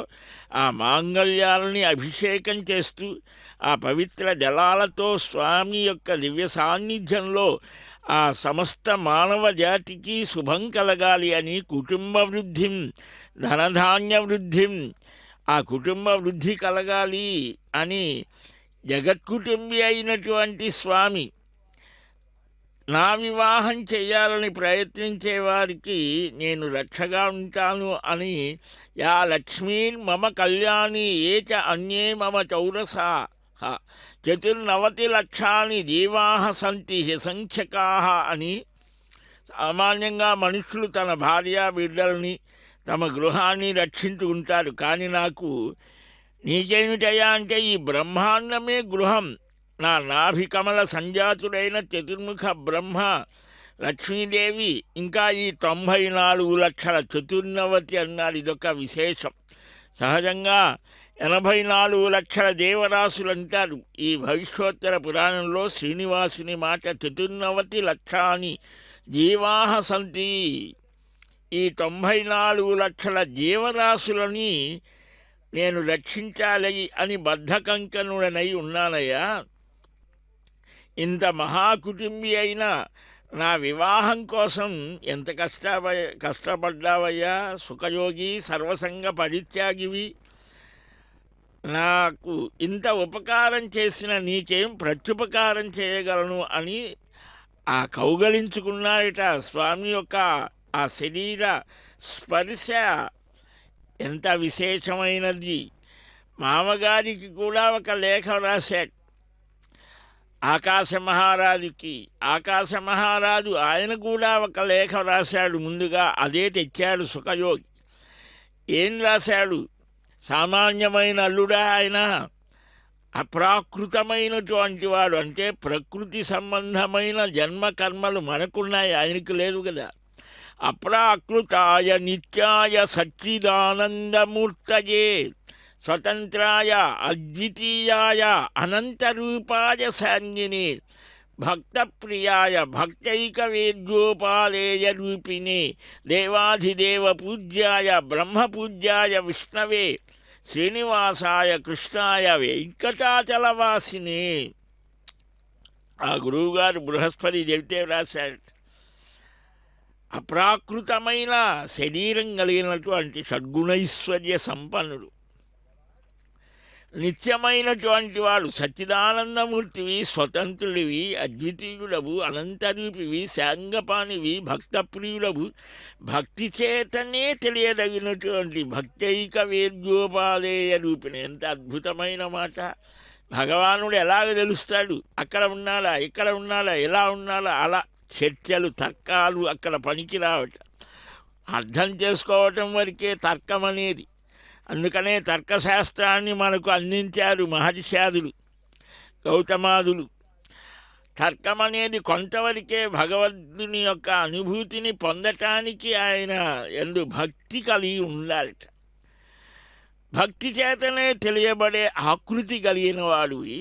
ఆ మాంగళ్యాలని అభిషేకం చేస్తూ ఆ పవిత్ర జలాలతో స్వామి యొక్క దివ్య సాన్నిధ్యంలో ఆ సమస్త మానవ జాతికి శుభం కలగాలి అని కుటుంబ వృద్ధిం ధనధాన్య వృద్ధిం, ఆ కుటుంబ వృద్ధి కలగాలి అని జగత్కుటుంబి అయినటువంటి స్వామి నా వివాహం చేయాలని ప్రయత్నించే వారికి నేను రక్షగా ఉంటాను అని యా లక్ష్మీన్ మమ కళ్యాణి ఏచ అన్యే మమ చౌరసా 24 లక్షాని జీవాహ సంతి సంఖ్యకాహ అని. సామాన్యంగా మనుషులు తన భార్య బిడ్డల్ని తమ గృహాన్ని రక్షించుకుంటారు. కానీ నాకు నీకేమిటయ్యా అంటే ఈ బ్రహ్మాండమే గృహం. నా నాభికమల సంజాతుడైన చతుర్ముఖ బ్రహ్మ, లక్ష్మీదేవి, ఇంకా ఈ 94 లక్షల చతుర్నవతి అన్నారు. ఇదొక విశేషం. సహజంగా 84 లక్షల దేవరాశులు అంటారు. ఈ భవిష్యోత్తర పురాణంలో శ్రీనివాసుని మాట 24 లక్షాని జీవాహ సంతి. ఈ 94 లక్షల జీవరాశులని నేను రక్షించాలి అని బద్ధకంకనుడనై ఉన్నానయ్యా. ఇంత మహాకుటుంబి అయినా నా వివాహం కోసం ఎంత కష్టపడ్డావయ్యా. సుఖయోగి సర్వసంగ పరిత్యాగివి, నాకు ఇంత ఉపకారం చేసిన నీకేం ప్రత్యుపకారం చేయగలను అని ఆ కౌగలించుకున్నారట. స్వామి యొక్క ఆ శరీర స్పర్శ ఎంత విశేషమైనది. మామగారికి కూడా ఒక లేఖ రాశాడు ఆకాశ మహారాజుకి. ఆకాశ మహారాజు ఆయన కూడా ఒక లేఖ రాశాడు. ముందుగా అదే తెచ్చాడు సుఖయోగి. ఏం రాశాడు? సామాన్యమైన అల్లుడా ఆయన, అప్రాకృతమైనటువంటి వాడు. అంటే ప్రకృతి సంబంధమైన జన్మ కర్మలు మనకున్నాయి, ఆయనకు లేదు కదా. అప్రాకృతాయ నిత్యాయ సచ్చిదానందమూర్తయే స్వతంత్రాయ అద్వితీయాయ అనంతరూపాయ సాంగిని భక్తప్రియాయ భక్తైకవేద్యోపాలేయ రూపిణి దేవాధిదేవ పూజ్యాయ బ్రహ్మపూజ్యాయ విష్ణవే శ్రీనివాసాయ కృష్ణాయ వెంకటాచలవాసిని. ఆ గురువుగారు బృహస్పతి చెబితే రాశాడు. అప్రాకృతమైన శరీరం కలిగినటువంటి షడ్గుణైశ్వర్య సంపన్నుడు, నిత్యమైనటువంటి వాడు, సచ్చిదానందమూర్తివి, స్వతంత్రుడివి, అద్వితీయుడవు, అనంతరూపివి, శాంగపాణివి, భక్తప్రియుడవు, భక్తి చేతనే తెలియదగినటువంటి భక్తైక వేద్యోపాదేయ రూపిణి. ఎంత అద్భుతమైన మాట. భగవానుడు ఎలాగ తెలుస్తాడు? అక్కడ ఉన్నాడా, ఇక్కడ ఉన్నాడా, ఎలా ఉన్నాడా, అలా చర్చలు తర్కాలు అక్కడ పనికి రావటం, అర్థం చేసుకోవటం వరకే తర్కం అనేది. అందుకనే తర్కశాస్త్రాన్ని మనకు అందించారు మహర్షాదులు, గౌతమాదులు. తర్కం అనేది కొంతవరకే భగవంతుని యొక్క అనుభూతిని పొందటానికి ఆయన యందు భక్తి కలిగి ఉండాలట. భక్తి చేతనే తెలియబడే ఆకృతి కలిగిన వాడివి.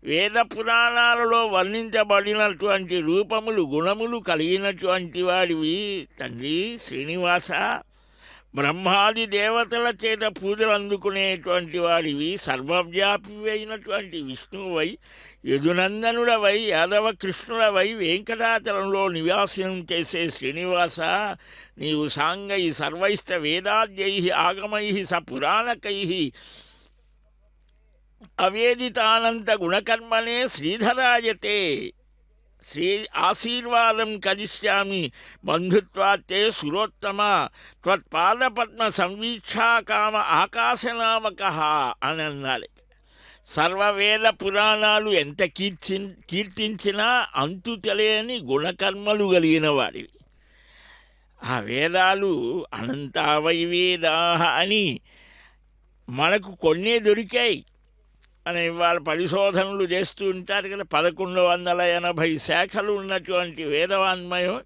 వేద పురాణాలలో వర్ణించబడినటువంటి రూపములు గుణములు కలిగినటువంటి వాడివి తండ్రి శ్రీనివాస. బ్రహ్మాది దేవతల చేత పూజలు అందుకునేటువంటి వాడివి. సర్వవ్యాపి అయినటువంటి విష్ణువై, యదునందనుడవై, యాదవ కృష్ణుడవై వెంకటాచలంలో నివాసం చేసే శ్రీనివాస, నీవు సాంగై సర్వైస్త వేదాద్యై ఆగమై స పురాణకై అవేదితానంత గుణకర్మనే శ్రీధరాయతే శ్రీ ఆశీర్వాదం కరిష్యామి బంధుత్వాత్తే సురోత్తమ త్వత్పాదపద్మ సంవీక్షాకామ ఆకాశనామక అని అన్నాడు. సర్వవేద పురాణాలు ఎంత కీర్తించినా అంతు తెలియని గుణకర్మలు కలిగిన వాడివి. ఆ వేదాలు అనంతావై వేదాః అని మనకు కొన్నే దొరికాయి అని ఇవాళ పరిశోధనలు చేస్తూ ఉంటారు కదా. 1180 శాఖలు ఉన్నటువంటి వేదవాన్మయం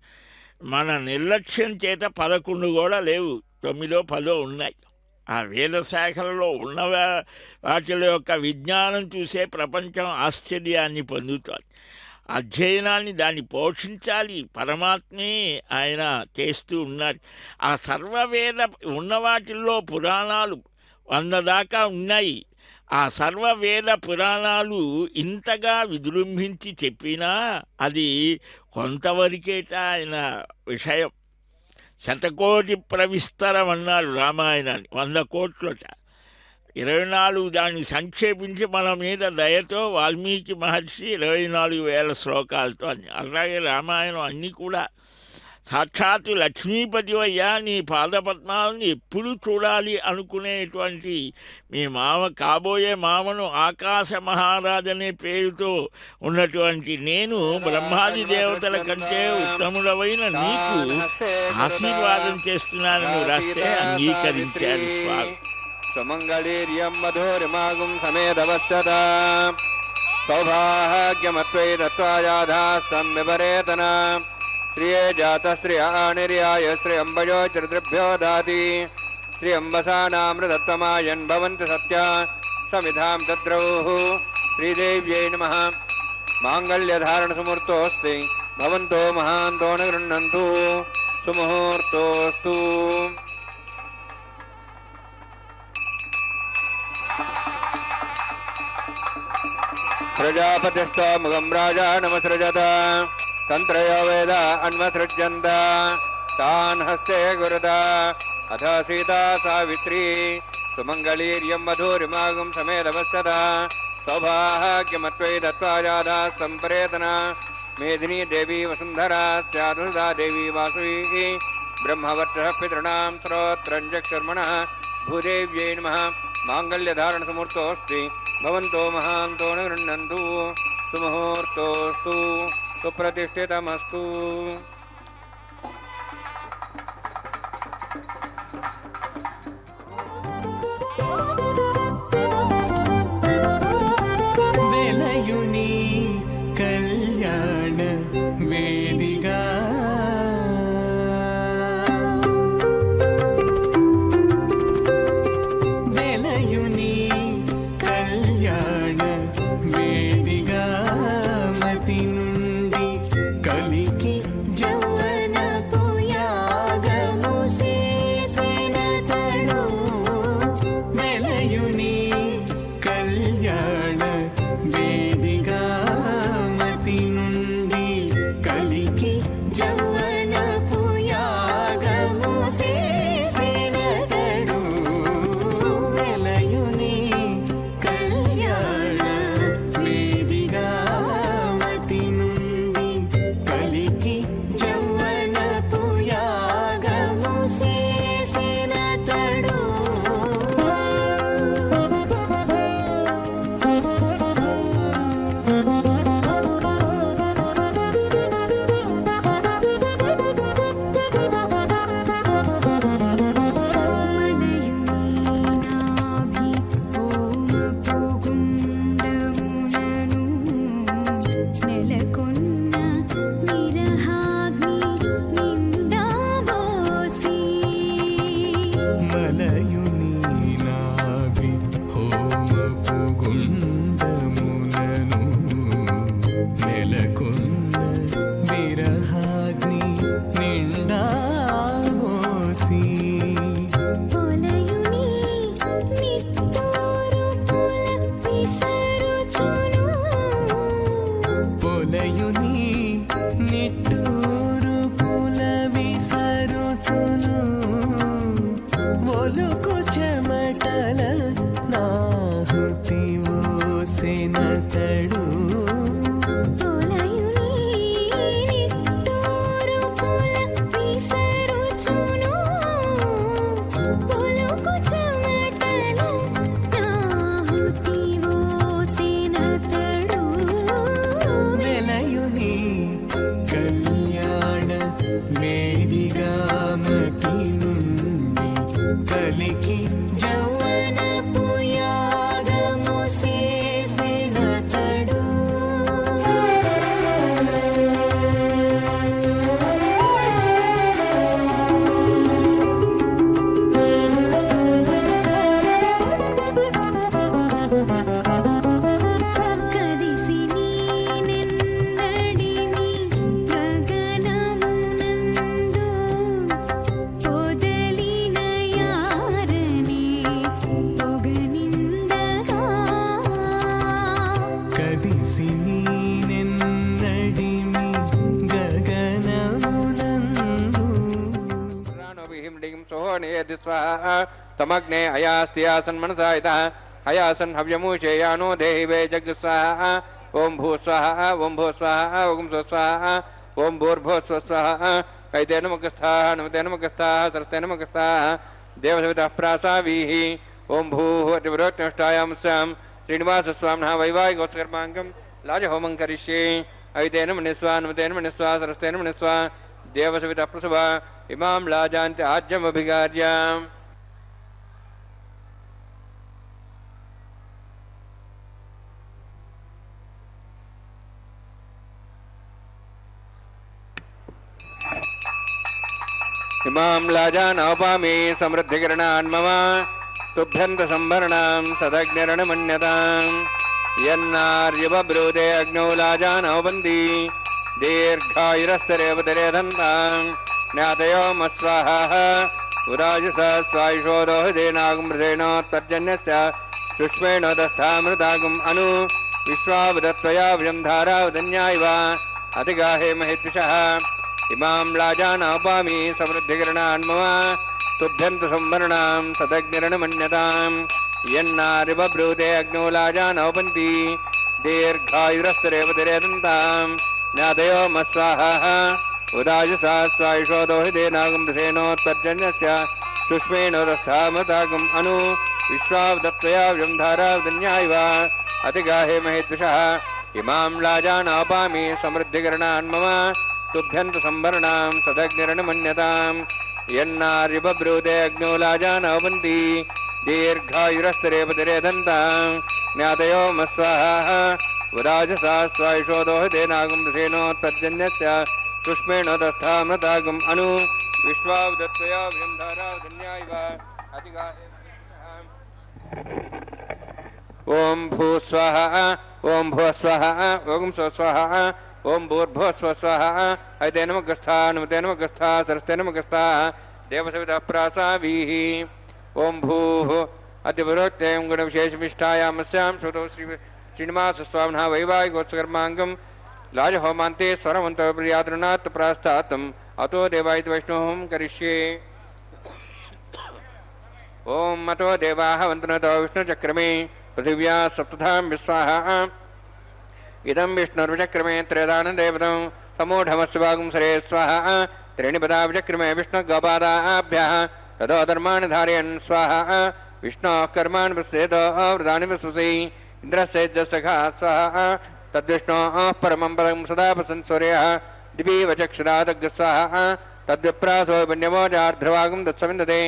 మన నిర్లక్ష్యం చేత 11 కూడా లేవు, 9 10 ఉన్నాయి. ఆ వేద శాఖలలో ఉన్న వాటిల యొక్క విజ్ఞానం చూసే ప్రపంచం ఆశ్చర్యాన్ని పొందుతోంది. అధ్యయనాన్ని దాన్ని పోషించాలి. పరమాత్మే ఆయన చేస్తూ ఉన్నారు. ఆ సర్వవేద ఉన్న వాటిల్లో పురాణాలు 100 దాకా ఉన్నాయి. ఆ సర్వవేద పురాణాలు ఇంతగా విజృంభించి చెప్పినా అది కొంతవరకేట ఆయన విషయం. 100 కోటి ప్రవిస్తరం అన్నారు రామాయణాన్ని, 100 కోట్లట. 24 దాన్ని సంక్షేపించి మన మీద దయతో వాల్మీకి మహర్షి 24,000 శ్లోకాలతో అని. అలాగే రామాయణం అన్నీ కూడా సాక్షాత్తు లక్ష్మీపతి అయ్యా నీ పాదపద్మాలను ఎప్పుడు చూడాలి అనుకునేటువంటి మీ మామ, కాబోయే మామను ఆకాశ మహారాజ్ అనే పేరుతో ఉన్నటువంటి నేను బ్రహ్మాది దేవతల కంటే ఉత్తముడవైన నీకు ఆశీర్వాదం చేస్తున్నానని రాస్తే అంగీకరించాడు స్వామి. సుమంగళీర్యం మధురిమాగుం సమేధవత్సత సౌభాగ్యమత్వై తత్వాయాధాస్తం విపరేతన శ్రియే జాత శ్రియానిర్యాయ శ్రియంబయో చరితృభ్యో దాతి శ్రియంబసానామృతత్తమాయన్ భవంతి సత్య సమిధాం తద్రౌః. శ్రీదేవ్యై నమః. మాంగళ్యధారణ సుముహూర్తోऽస్తి భవంతో మహాంతో న గృహ్ణन्तు. సుముహూర్తోऽస్తు. ప్రజాపతిస్థ ముఖం రాజా నమసృజత తంత్రయో వేద అన్వసృజ్యంత తాన్ హస్తే గురుద అథ సీతా సావిత్రీ సుమంగళీర్యం మధురిమాగం సమేధవత్సత సౌభాగ్యమత్వై దత్వాజాదాస్తం పరేతన మేధినీ దేవీ వసుంధరా స్యాదుదా దేవీ వాసవీ బ్రహ్మవర్చః పితॄణాం శ్రోత్రం చక్షుర్మణః. భూదేవ్యై నమః. మాంగళ్యధారణ సుముహూర్తోऽస్తి భవంతో మహాంతో న గృహ్ణन्तు. సుముహూర్తోऽస్తు. సుప్రతిష్ఠితమస్తు. వెలయుని కళ్యాణ వేదిగా వెలయుని కళ్యాణ వేదిగా మతి నుండి కలికి జౌవనపు యాగము చేసినతడు. వెలయుని కళ్యాణ వేదిగా మతి నుండి కలికి జౌవనపు యాగము చేసినతడు. వెలయుని కళ్యాణ వేదిగా మతి నుండి కలికి జౌవనపు యాగము చేసినతడు. మలయుని నాభి హోమపు గుండమునను నెలకొన్న విరహాగ్ని నిండా పోసి. పొలయుని నిట్టూరు పుల విసరుచును. పొలయుని నిట్టూరు పుల విసరుచును. ఒలుకు చెమటల నాహుతి ఓసెనతడు. పొలయుని నిట్టూరు పుల విసరుచును. ఒలుకు చెమటల నాహుతి ఓసెనతడు. వెలయుని కళ్యాణ వేదిగా మతి నుండి కలికి ह्रीं ह्रीं सोऽनेति स्वाहा तमग्ने अयास्तियासन् मनसा इतः अयासन् हव्यमूषेयानो देहि वै जग स्वाहा ओम भू स्वाहा ओम भू स्वाहा ओम सो स्वाहा ओम भूर्भुवः स्वः स्वाहा कैतेन मुखस्थाः नमतेन मुखस्थाः सरस्तेन मुखस्थाः देवसवितः प्रासावीः ओम भूः अतिवरोत्तिष्ठायां स्यां श्रीनिवासस्वामिनः वैवाहिकोत्सकर्माङ्गं लाजहोमं करिष्ये ऐतेन मनिस्वा नमतेन मनिस्वा सरस्तेन मनिस्वा देवसवितः प्रसवा इमां लाजान्ति आज्यमभिगार्याम् इमां लाजानौपामि समृद्धिकरणान् मम तुभ्यन्तसंभरणां सदग्निरणमन्यताम् यन्नार्यबब्रूते अग्नौ लाजानौपन्ति दीर्घायुरस्तरेवतरेधन्तां ज्ञातयो मस्वाहाः उराजसा स्वायुषोदोहदेनागुमृतेनोत्तर्जन्यस्य सुष्मेण दस्थामृतागुम् अनु विश्वावदत्वया विजं धारावदन्या इव अतिगाहे महित्विषः इमां लाजानौपामि समृद्धिकरणान् मम तुभ्यन्तसंवरणां सदग्निरणमन्यतां यन्नारिबब्रूते अग्नौ लाजानौपन्ति दीर्घायुरस्तरेवतिरेदन्तां ज्ञातयो मस्वाहाः उदाजसा स्वायुषोदोहितेनागुमृतेनोत्तर्जन्यस्य सुष्मेणोदस्थामृतागुम् अनु विश्वावदत्वया विजं धारावदन्या इव अतिगाहे महित्विषः इमां लाजानौपामि समृद्धिकरणान् मम तुभ्यन्तसंवरणां सदग्निरणमन्यतां यन्नार्यबब्रूते अग्नौ लाजानौपन्ति दीर्घायुरस्तरेवतिरेधन्तां ज्ञातयो मस्वाहाः उदाजसा स्वायुषोदोहितेनागुमृतेनोत्तर्जन्यस्य सुष्मेणोदस्थामृतागुम् अनु विश्वावदत्वया विजं धारावदन्या इव अतिगाहे ओम भू स्वाहा ओम भुवः स्वाहा ओम स्व स्वाहा ओम भूर्भुवः स्वः स्वाहा ऐतेन मुखस्थाः नमतेन मुखस्थाः सरस्तेन मुखस्थाः देवसवितः प्रासावीः ओम भूः अतिवरोक्तें गुणविशेषमिष्ठायामस्यां श्रुतौ श्रीनिवासस्वामिनः वैवाहिकोत्सकर्माङ्गं लाजहोमान्ते स्वरमन्तप्रियातृणात् प्रास्तातम् अतो देवायित वैष्णवं करिष्ये ओम अतो देवाः वन्तुनतो विष्णुचक्रमे पृथिव्या सप्तधां विस्वाहा इदं विष्णुर्विचक्रमे त्रयदानदेवतं समूढमस्वागुंसरे स्वाहा त्रीणि पदा विचक्रमे विष्णुगोपादाभ्यः ततो धर्माणि धारयन् स्वाहा विष्णोः कर्माणि प्रसेदो व्रतानि प्रसुसै इन्द्रस्यैद्यसखा स्वाहा तद्विष्णोः परमं पदं सदा प्रसन् सूर्यः दिवीव चक्षुरादग् स्वाहा तद्विप्रासो पुण्यमोजार्ध्रवागुं तत्सविन्दते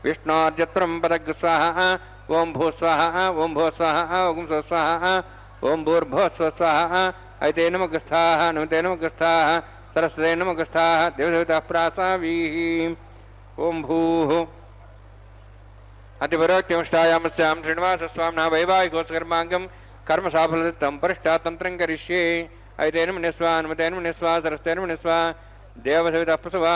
विष्णोर्यत्परं पदग् स्वाहा ओम भू स्वाहा ओम भू स्वाहा ओम स्व स्वाहा ओम भूर्भुवः स्वः स्वाहा ऐतेन मुखस्थाः नमतेन मुखस्थाः सरस्वतेन मुखस्थाः देवसवितः प्रासावीः ओम भूः अतिवरोक्तिमुष्टायामस्यां श्रीनिवासस्वामिनः वैवाहिकोत्सकर्माङ्गं कर्मसाफलदत्तं परिष्टातन्त्रं करिष्ये ऐतेन मनिस्वा नमतेन मनिस्वा सरस्तेन मनिस्वा देवसवितः प्रसवा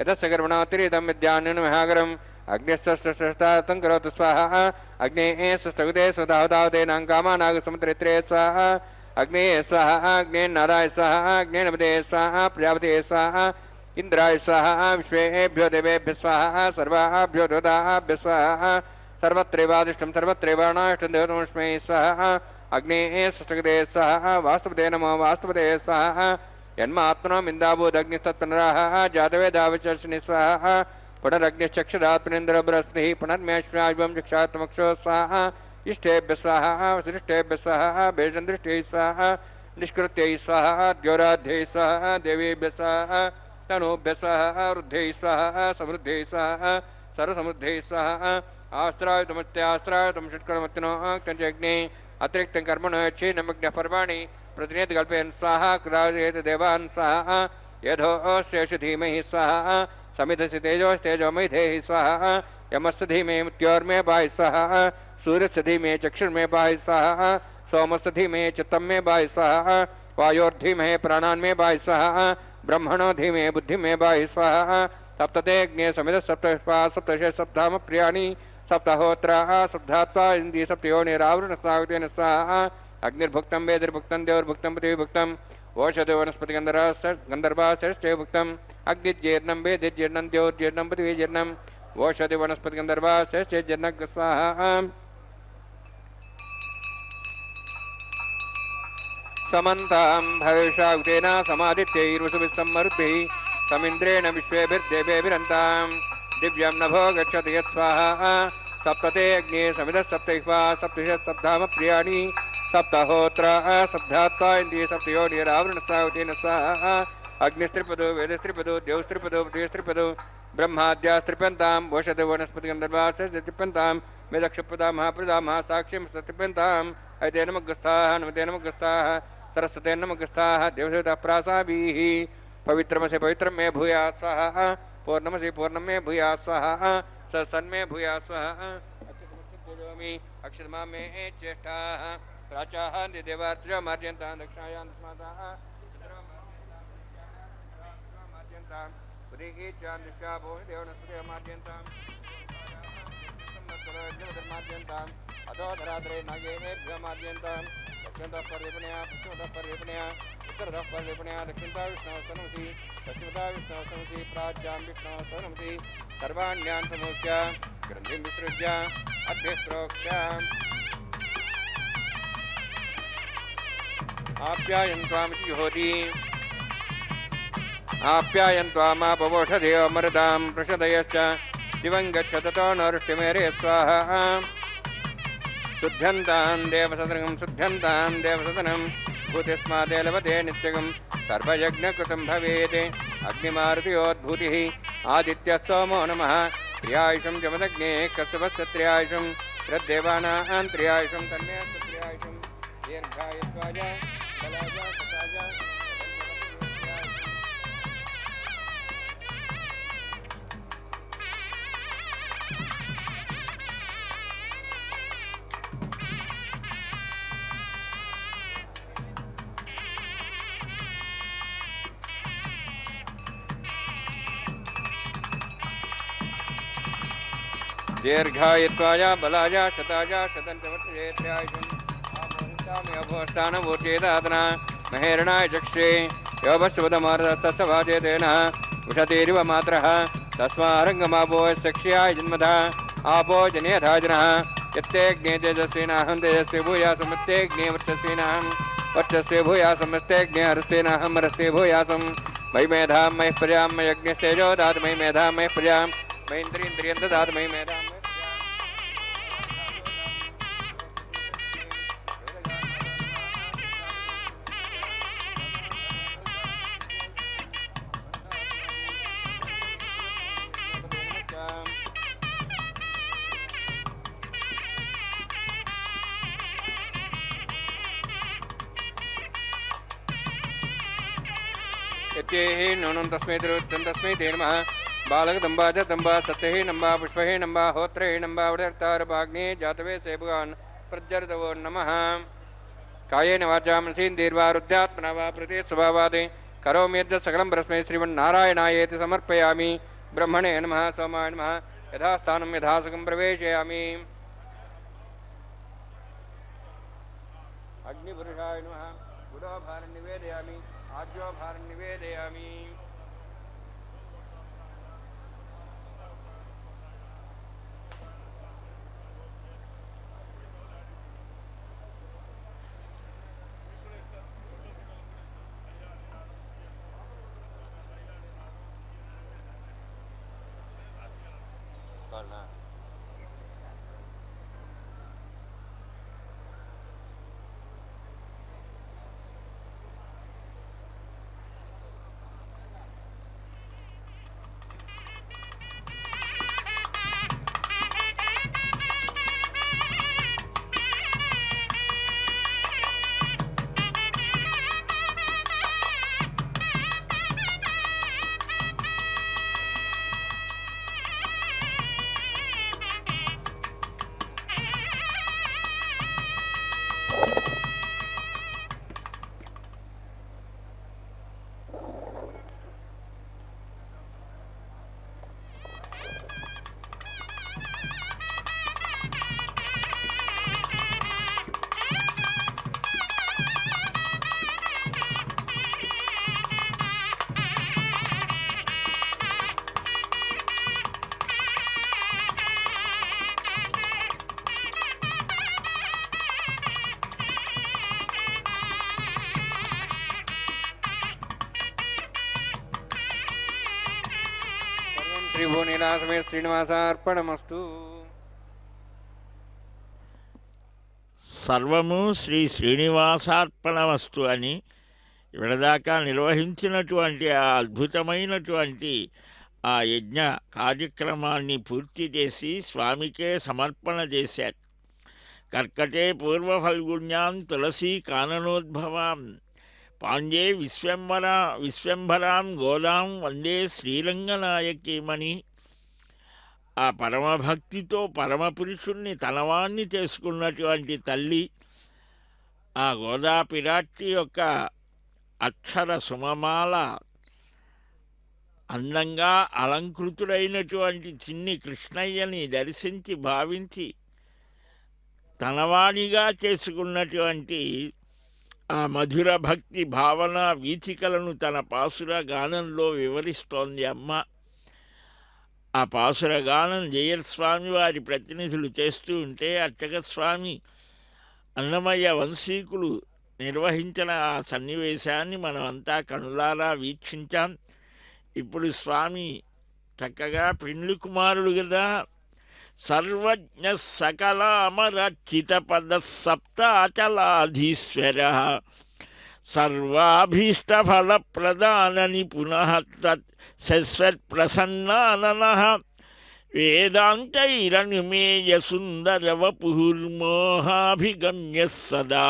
यतस्य कर्मणोत्तरीतं विद्यान्यं महागरम् अग्निस्तस्तं करोतु स्वाहा अग्नेः सुष्टुते स्वदावतावतेनां कामानागसमुद्रेत्रे स्वाहा अग्नेः स्वाहा अग्नेन्नाराय स्वाहा अग्नेनपते स्वाहा प्रजापते स्वाहा इंद्राय स्वाहा विश्वेभ्यो देवेभ्यः स्वाहा सर्वाभ्यो देवताभ्यः स्वाहा सर्वत्रैवादिष्टं सर्वत्रैवाणाष्टं देवतमस्मै स्वाहा अग्नेः सुष्टुते स्वाहा वास्तुपते नमो वास्तुपते स्वाहा यन्मात्मनो मिन्दाभूदग्निस्तत्पुनराः जातवेदावचर्षिणि स्वाहा पुनरग्निश्चक्षुरात्मनेन्द्र बृहस्पतिः पुनर्मेश्वराज्यं चक्षात्मक्षो स्वाहा इष्टेभ्यः स्वाहा वसिष्ठेभ्यः स्वाहा भेषन्दृष्टिः स्वाहा निष्कृत्यै स्वाहा द्योराध्यै स्वाहा देवीभ्यः स्वाहा तनूभ्यः स्वाहा वृद्ध्यै स्वाहा समृद्ध्यै स्वाहा सर्वसमृद्ध्यै स्वाहा आस्त्रायुतमत्यास्त्रायुतं षट्कर्मत्तिनो कञ्चग्ने अतिरिक्तं कर्मणो यच्छेन्नमग्नपर्वाणि प्रतिनियतकल्पयन् स्वाहा कृतायेत देवान् स्वाहा यथो शेष धीमहि स्वाहा समिधसि तेजोमयि धेहि स्वाहा यमस्य धीमे मृत्योर्मे पाहि स्वाहा सूर्यस्य धीमे चक्षुर्मे पाहि स्वाहा सोमस्य धीमे चित्तं मे पाहि स्वाहा वायोर्धीमहे प्राणान् मे पाहि स्वाहा ब्रह्मणो धीमे बुद्धिं मे पाहि स्वाहा सप्तते अग्ने समिध सप्तष्पा सप्तशे सप्ताम प्रियाणि सप्तहोत्राः सप्तात्वा इन्द्रिय सप्तयोनिरावृण स्वागतेन स्वाहा अग्निर्भुक्तं वेदिर्भुक्तं देवर्भुक्तं पृथिवीभुक्तं ఓషధో వనస్పతి గంధర్వాశ్చైభుక్తం అగ్నిజీర్ణం వేదిజీర్ణం ద్యోర్జీర్ణం పృథివీజీర్ణం ఓషధి వనస్పతి గంధర్వాశ్చైర్జీర్ణగ్ స్వాహా సమంతాం భవిషాగుతేన సమాదిత్యైర్వసుభిస్సమ్మరుద్భిः సమింద్రేణ విశ్వేభిర్దేవేభిరంతాం దివ్యం నభో గచ్చతి యత్స్వాహా సప్తతే అగ్నే సమిధः సప్తైః సప్తిషత్సప్తామ ప్రియాణి సప్తహోత్ర సప్తాత్వా ఇంద్రియ సప్తయోనిరావృణస్సాగుతేన స్వాహా అగ్నిస్త్రిపదో వేదస్త్రిపదో ద్యౌస్త్రిపదో పృథివీస్త్రిపదో బ్రహ్మాద్యాస్త్రిపంతాం ఓషధో వనస్పతి గంధర్వాశ్చైర్త్రిపంతాం వేదక్షుపదా మహాప్రదా మహాసాక్ష్యం సత్రిపంతాం అయితే నమగ్రస్తాః నమతే నమగ్రస్తాః सरस्वते नमगस्ताः देवदेवता प्रासाभिः पवित्रमसि पवित्रं मे भूयात् स्वाहा पूर्णमसि पूर्णं मे भूयात् स्वाहा सन्मे भूयात् स्वाहा अक्षतमक्षतोमि अक्षतमा मे चेष्टाः प्राचाः देवार्त्रिया मार्जन्तां दक्षिणायां दस्माताः मार्जन्तां पुरीचां दिशाभो देवनस्पतिः मार्जन्तां मार्जन्ताम् अतो धराद्रे नागेनेभ्यो मार्जन्तां दक्षिणतः पर्यपणया पश्चिमतः पर्यपणया उत्तरतः पर्यपणया दक्षिणतः विष्णुस्तनमसि पश्चिमतः विष्णुस्तनमसि प्राच्यां विष्णुस्तनमसि सर्वाण्यान् समोक्ष्य ग्रन्थिं विसृज्य अद्भिः प्रोक्ष्य आप्यायन् त्वामिति जुहोति आप्यायन् त्वामापवोषधेव मरुदां प्रशदयश्च दिवं गच्छततो नरुष्टिमेरे स्वाहा शुद्ध्यन्तां देवसदनं भूतिस्मादे लभते नित्यगं सर्वयज्ञकृतं भवेत् अग्निमारुतयोद्भूतिः आदित्यः सोमो नमः त्र्यायुषं जमदग्ने कश्यपस्य त्र्यायुषं श्रद्देवानां त्र्यायुषं तन्मे त्र्यायुषं दीर्घायुष्वाय बलाय सताय दीर्घायत्वाय बलाय शताय शतञ्चवर्षेत्यायुषम् महेरणाय चक्षे योपश्वदमारतस्वाजेतेन उषतीरिव मात्रः तस्मारङ्गमापो सक्ष्याय जन्मधा आपो जनेधाजनः यत्तेऽग्ने तेजस्विनाहं तेजस्वी भूयासमत्तेऽग्ने वर्चस्विनाहं वर्चस्वी भूयासमस्तेऽग्ने हरस्तेनाहं हरस्ते भूयासं मयि मेधां मयि प्रजां मयि अग्निस्तेजो दातु मयि मेधां मयि प्रजां मयि इन्द्रियं ददातु मयि मेधां नूनं तस्मै तस्मै ते नमः बालकदम्बा च दम्बा सत्यः नम्बा पुष्पः नम्बा होत्रे नम्बा वडर्तारभाग्ने जातवे से भगवान् प्रज्जर्तवो नमः कायेन वाचा मनसेन्द्रियैर्वा रुद्रात्मना वा प्रति स्वभावादे करोमि यद् सकलं परस्मै श्रीमन्नारायणायेति समर्पयामि ब्रह्मणे नमः सोमाय नमः यथास्थानं यथासुखं प्रवेशयामि अग्निपुरुषाय नमः गुडोभारं निवेदयामि आज्योभारं निवेदयामि శ్రీభూనిలాసమే శ్రీనివాసార్పణమస్తు. సర్వము శ్రీ శ్రీనివాసార్పణమస్తు అని ఇప్పటిదాకా నిర్వహించినటువంటి ఆ అద్భుతమైనటువంటి ఆ యజ్ఞ కార్యక్రమాన్ని పూర్తి చేసి స్వామికే సమర్పణ చేశారు. కర్కటే పూర్వఫల్గుణ్యాం తులసీ కాననోద్భవాం పాండ్యే విశ్వంభరాం గోదాం వందే శ్రీరంగనాయకీమణి. ఆ పరమభక్తితో పరమపురుషుణ్ణి తనవాణ్ణి చేసుకున్నటువంటి తల్లి ఆ గోదా పిరాట్టి యొక్క అక్షర సుమమాల అందంగా అలంకృతుడైనటువంటి చిన్ని కృష్ణయ్యని దర్శించి భావించి తనవాణిగా చేసుకున్నటువంటి ఆ మధుర భక్తి భావన వీచికలను తన పాసుర గానంలో వివరిస్తోంది అమ్మ. ఆ పాసుర గానం జయస్వామి వారి ప్రతినిధులు చేస్తూ ఉంటే అర్చకస్వామి అన్నమయ్య వంశీకులు నిర్వహించిన ఆ సన్నివేశాన్ని మనమంతా కనులారా వీక్షించాం. ఇప్పుడు స్వామి చక్కగా పెండ్లి కుమారుడు కదా, సర్వజ్ఞ సకలామరచిత పద సప్తాచలాధీశ్వర సర్వాభీష్టఫలప్రదాన నిపుణః తత్ శశ్వత్ప్రసన్నాననః వేదాంతైరనుమేయ సుందరవపుర్మోహాభిగమ్య సదా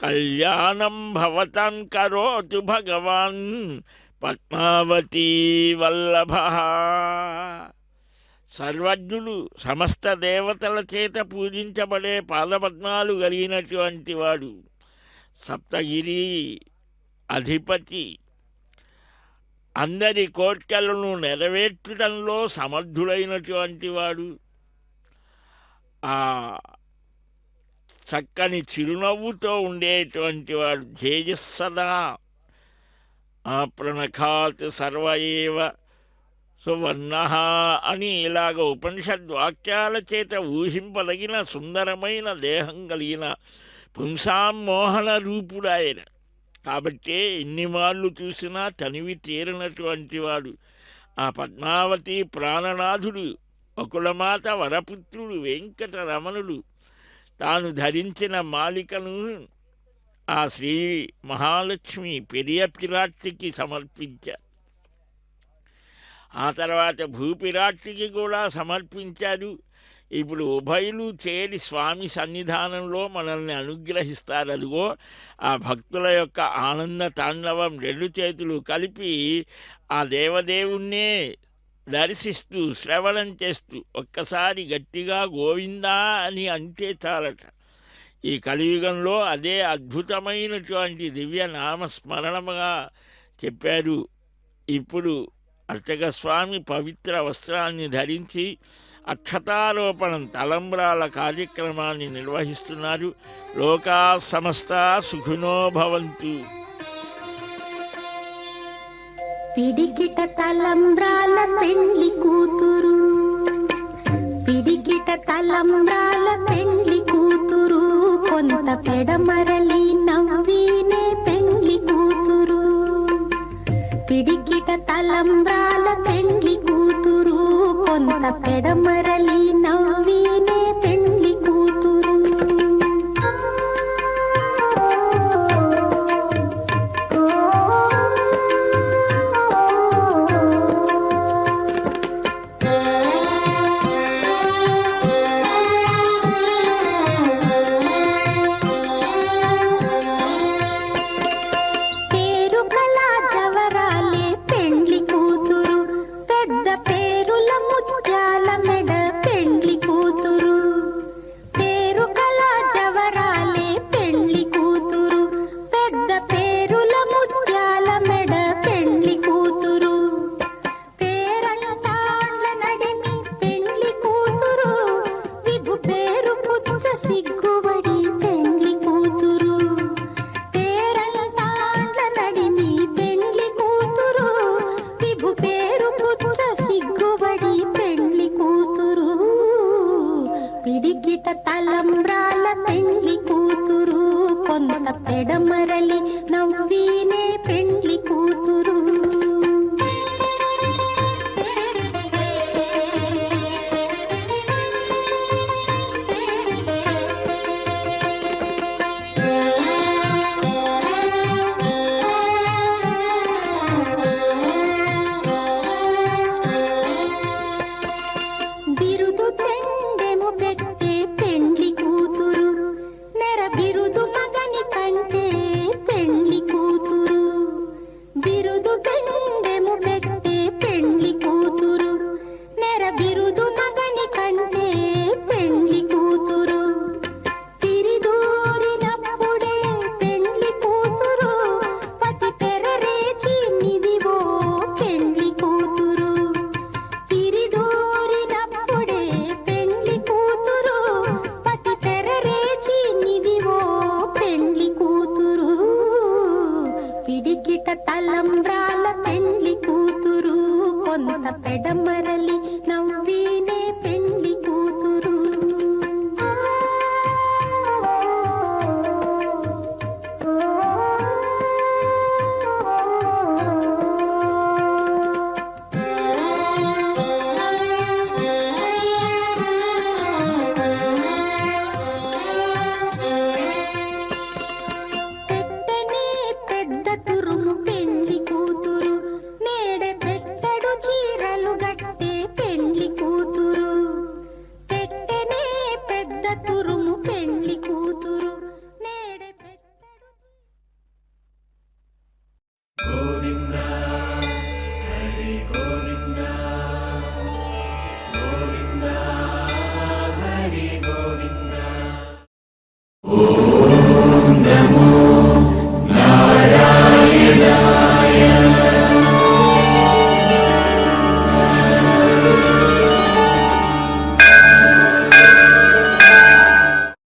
కళ్యాణం భవతాం కరోతు భగవాన్ పద్మావతీ వల్లభః. సర్వజ్ఞుడు సమస్త దేవతల చేత పూజించబడే పాదపద్మాలు కలిగినటువంటి వాడు, సప్తగిరి అధిపతి, అందరి కోర్కెలను నెరవేర్చడంలో సమర్థుడైనటువంటి వాడు, ఆ చక్కని చిరునవ్వుతో ఉండేటువంటి వాడు, తేజస్సదా ఆ ప్రణఖాత్ సర్వయేవ సువర్ణ అని ఇలాగ ఉపనిషద్ వాక్యాల చేత ఊహింపదగిన సుందరమైన దేహం కలిగిన పుంసామోహన రూపుడాయన. కాబట్టే ఎన్ని మార్లు చూసినా తనివి తీరినటువంటి వాడు ఆ పద్మావతి ప్రాణనాథుడు, అకులమాత వరపుత్రుడు వెంకటరమణుడు. తాను ధరించిన మాలికను ఆ శ్రీ మహాలక్ష్మి పెరియ పిరాట్టికి సమర్పించారు. ఆ తర్వాత భూపిరాట్టికి కూడా సమర్పించారు. ఇప్పుడు ఉభయులు చేరి స్వామి సన్నిధానంలో మనల్ని అనుగ్రహిస్తారు. అదిగో ఆ భక్తుల యొక్క ఆనంద తాండవం, రెండు చేతులు కలిపి ఆ దేవదేవుణ్ణే దర్శిస్తూ శ్రవణం చేస్తూ ఒక్కసారి గట్టిగా గోవిందా అని అంటే చాలట. ఈ కలియుగంలో అదే అద్భుతమైనటువంటి దివ్య నామస్మరణముగా చెప్పారు. ఇప్పుడు అర్చకస్వామి పవిత్ర వస్త్రాన్ని ధరించి అక్షతారోపణం తలంబ్రాల కార్యక్రమాన్ని నిర్వహిస్తున్నారు. లోకా సమస్తా సుఖినో భవంతు. పిడికిట తలంబ్రాల పెండ్లి కూతురు, పిడికిట తలంబ్రాల పెండ్లి కూతురు, కొంత పెడమరలి నవ్వీనే పెండ్లి కూతురు. పిడికిట తలంబ్రాల పెండ్లి కూతురు, కొంత పెడమరలి నవ్వీనే పెండ్లి కూతురు. పిడికిట తలంబ్రాల పెండ్లి కూతురు, కొంత పెడమరలి నవ్వీనే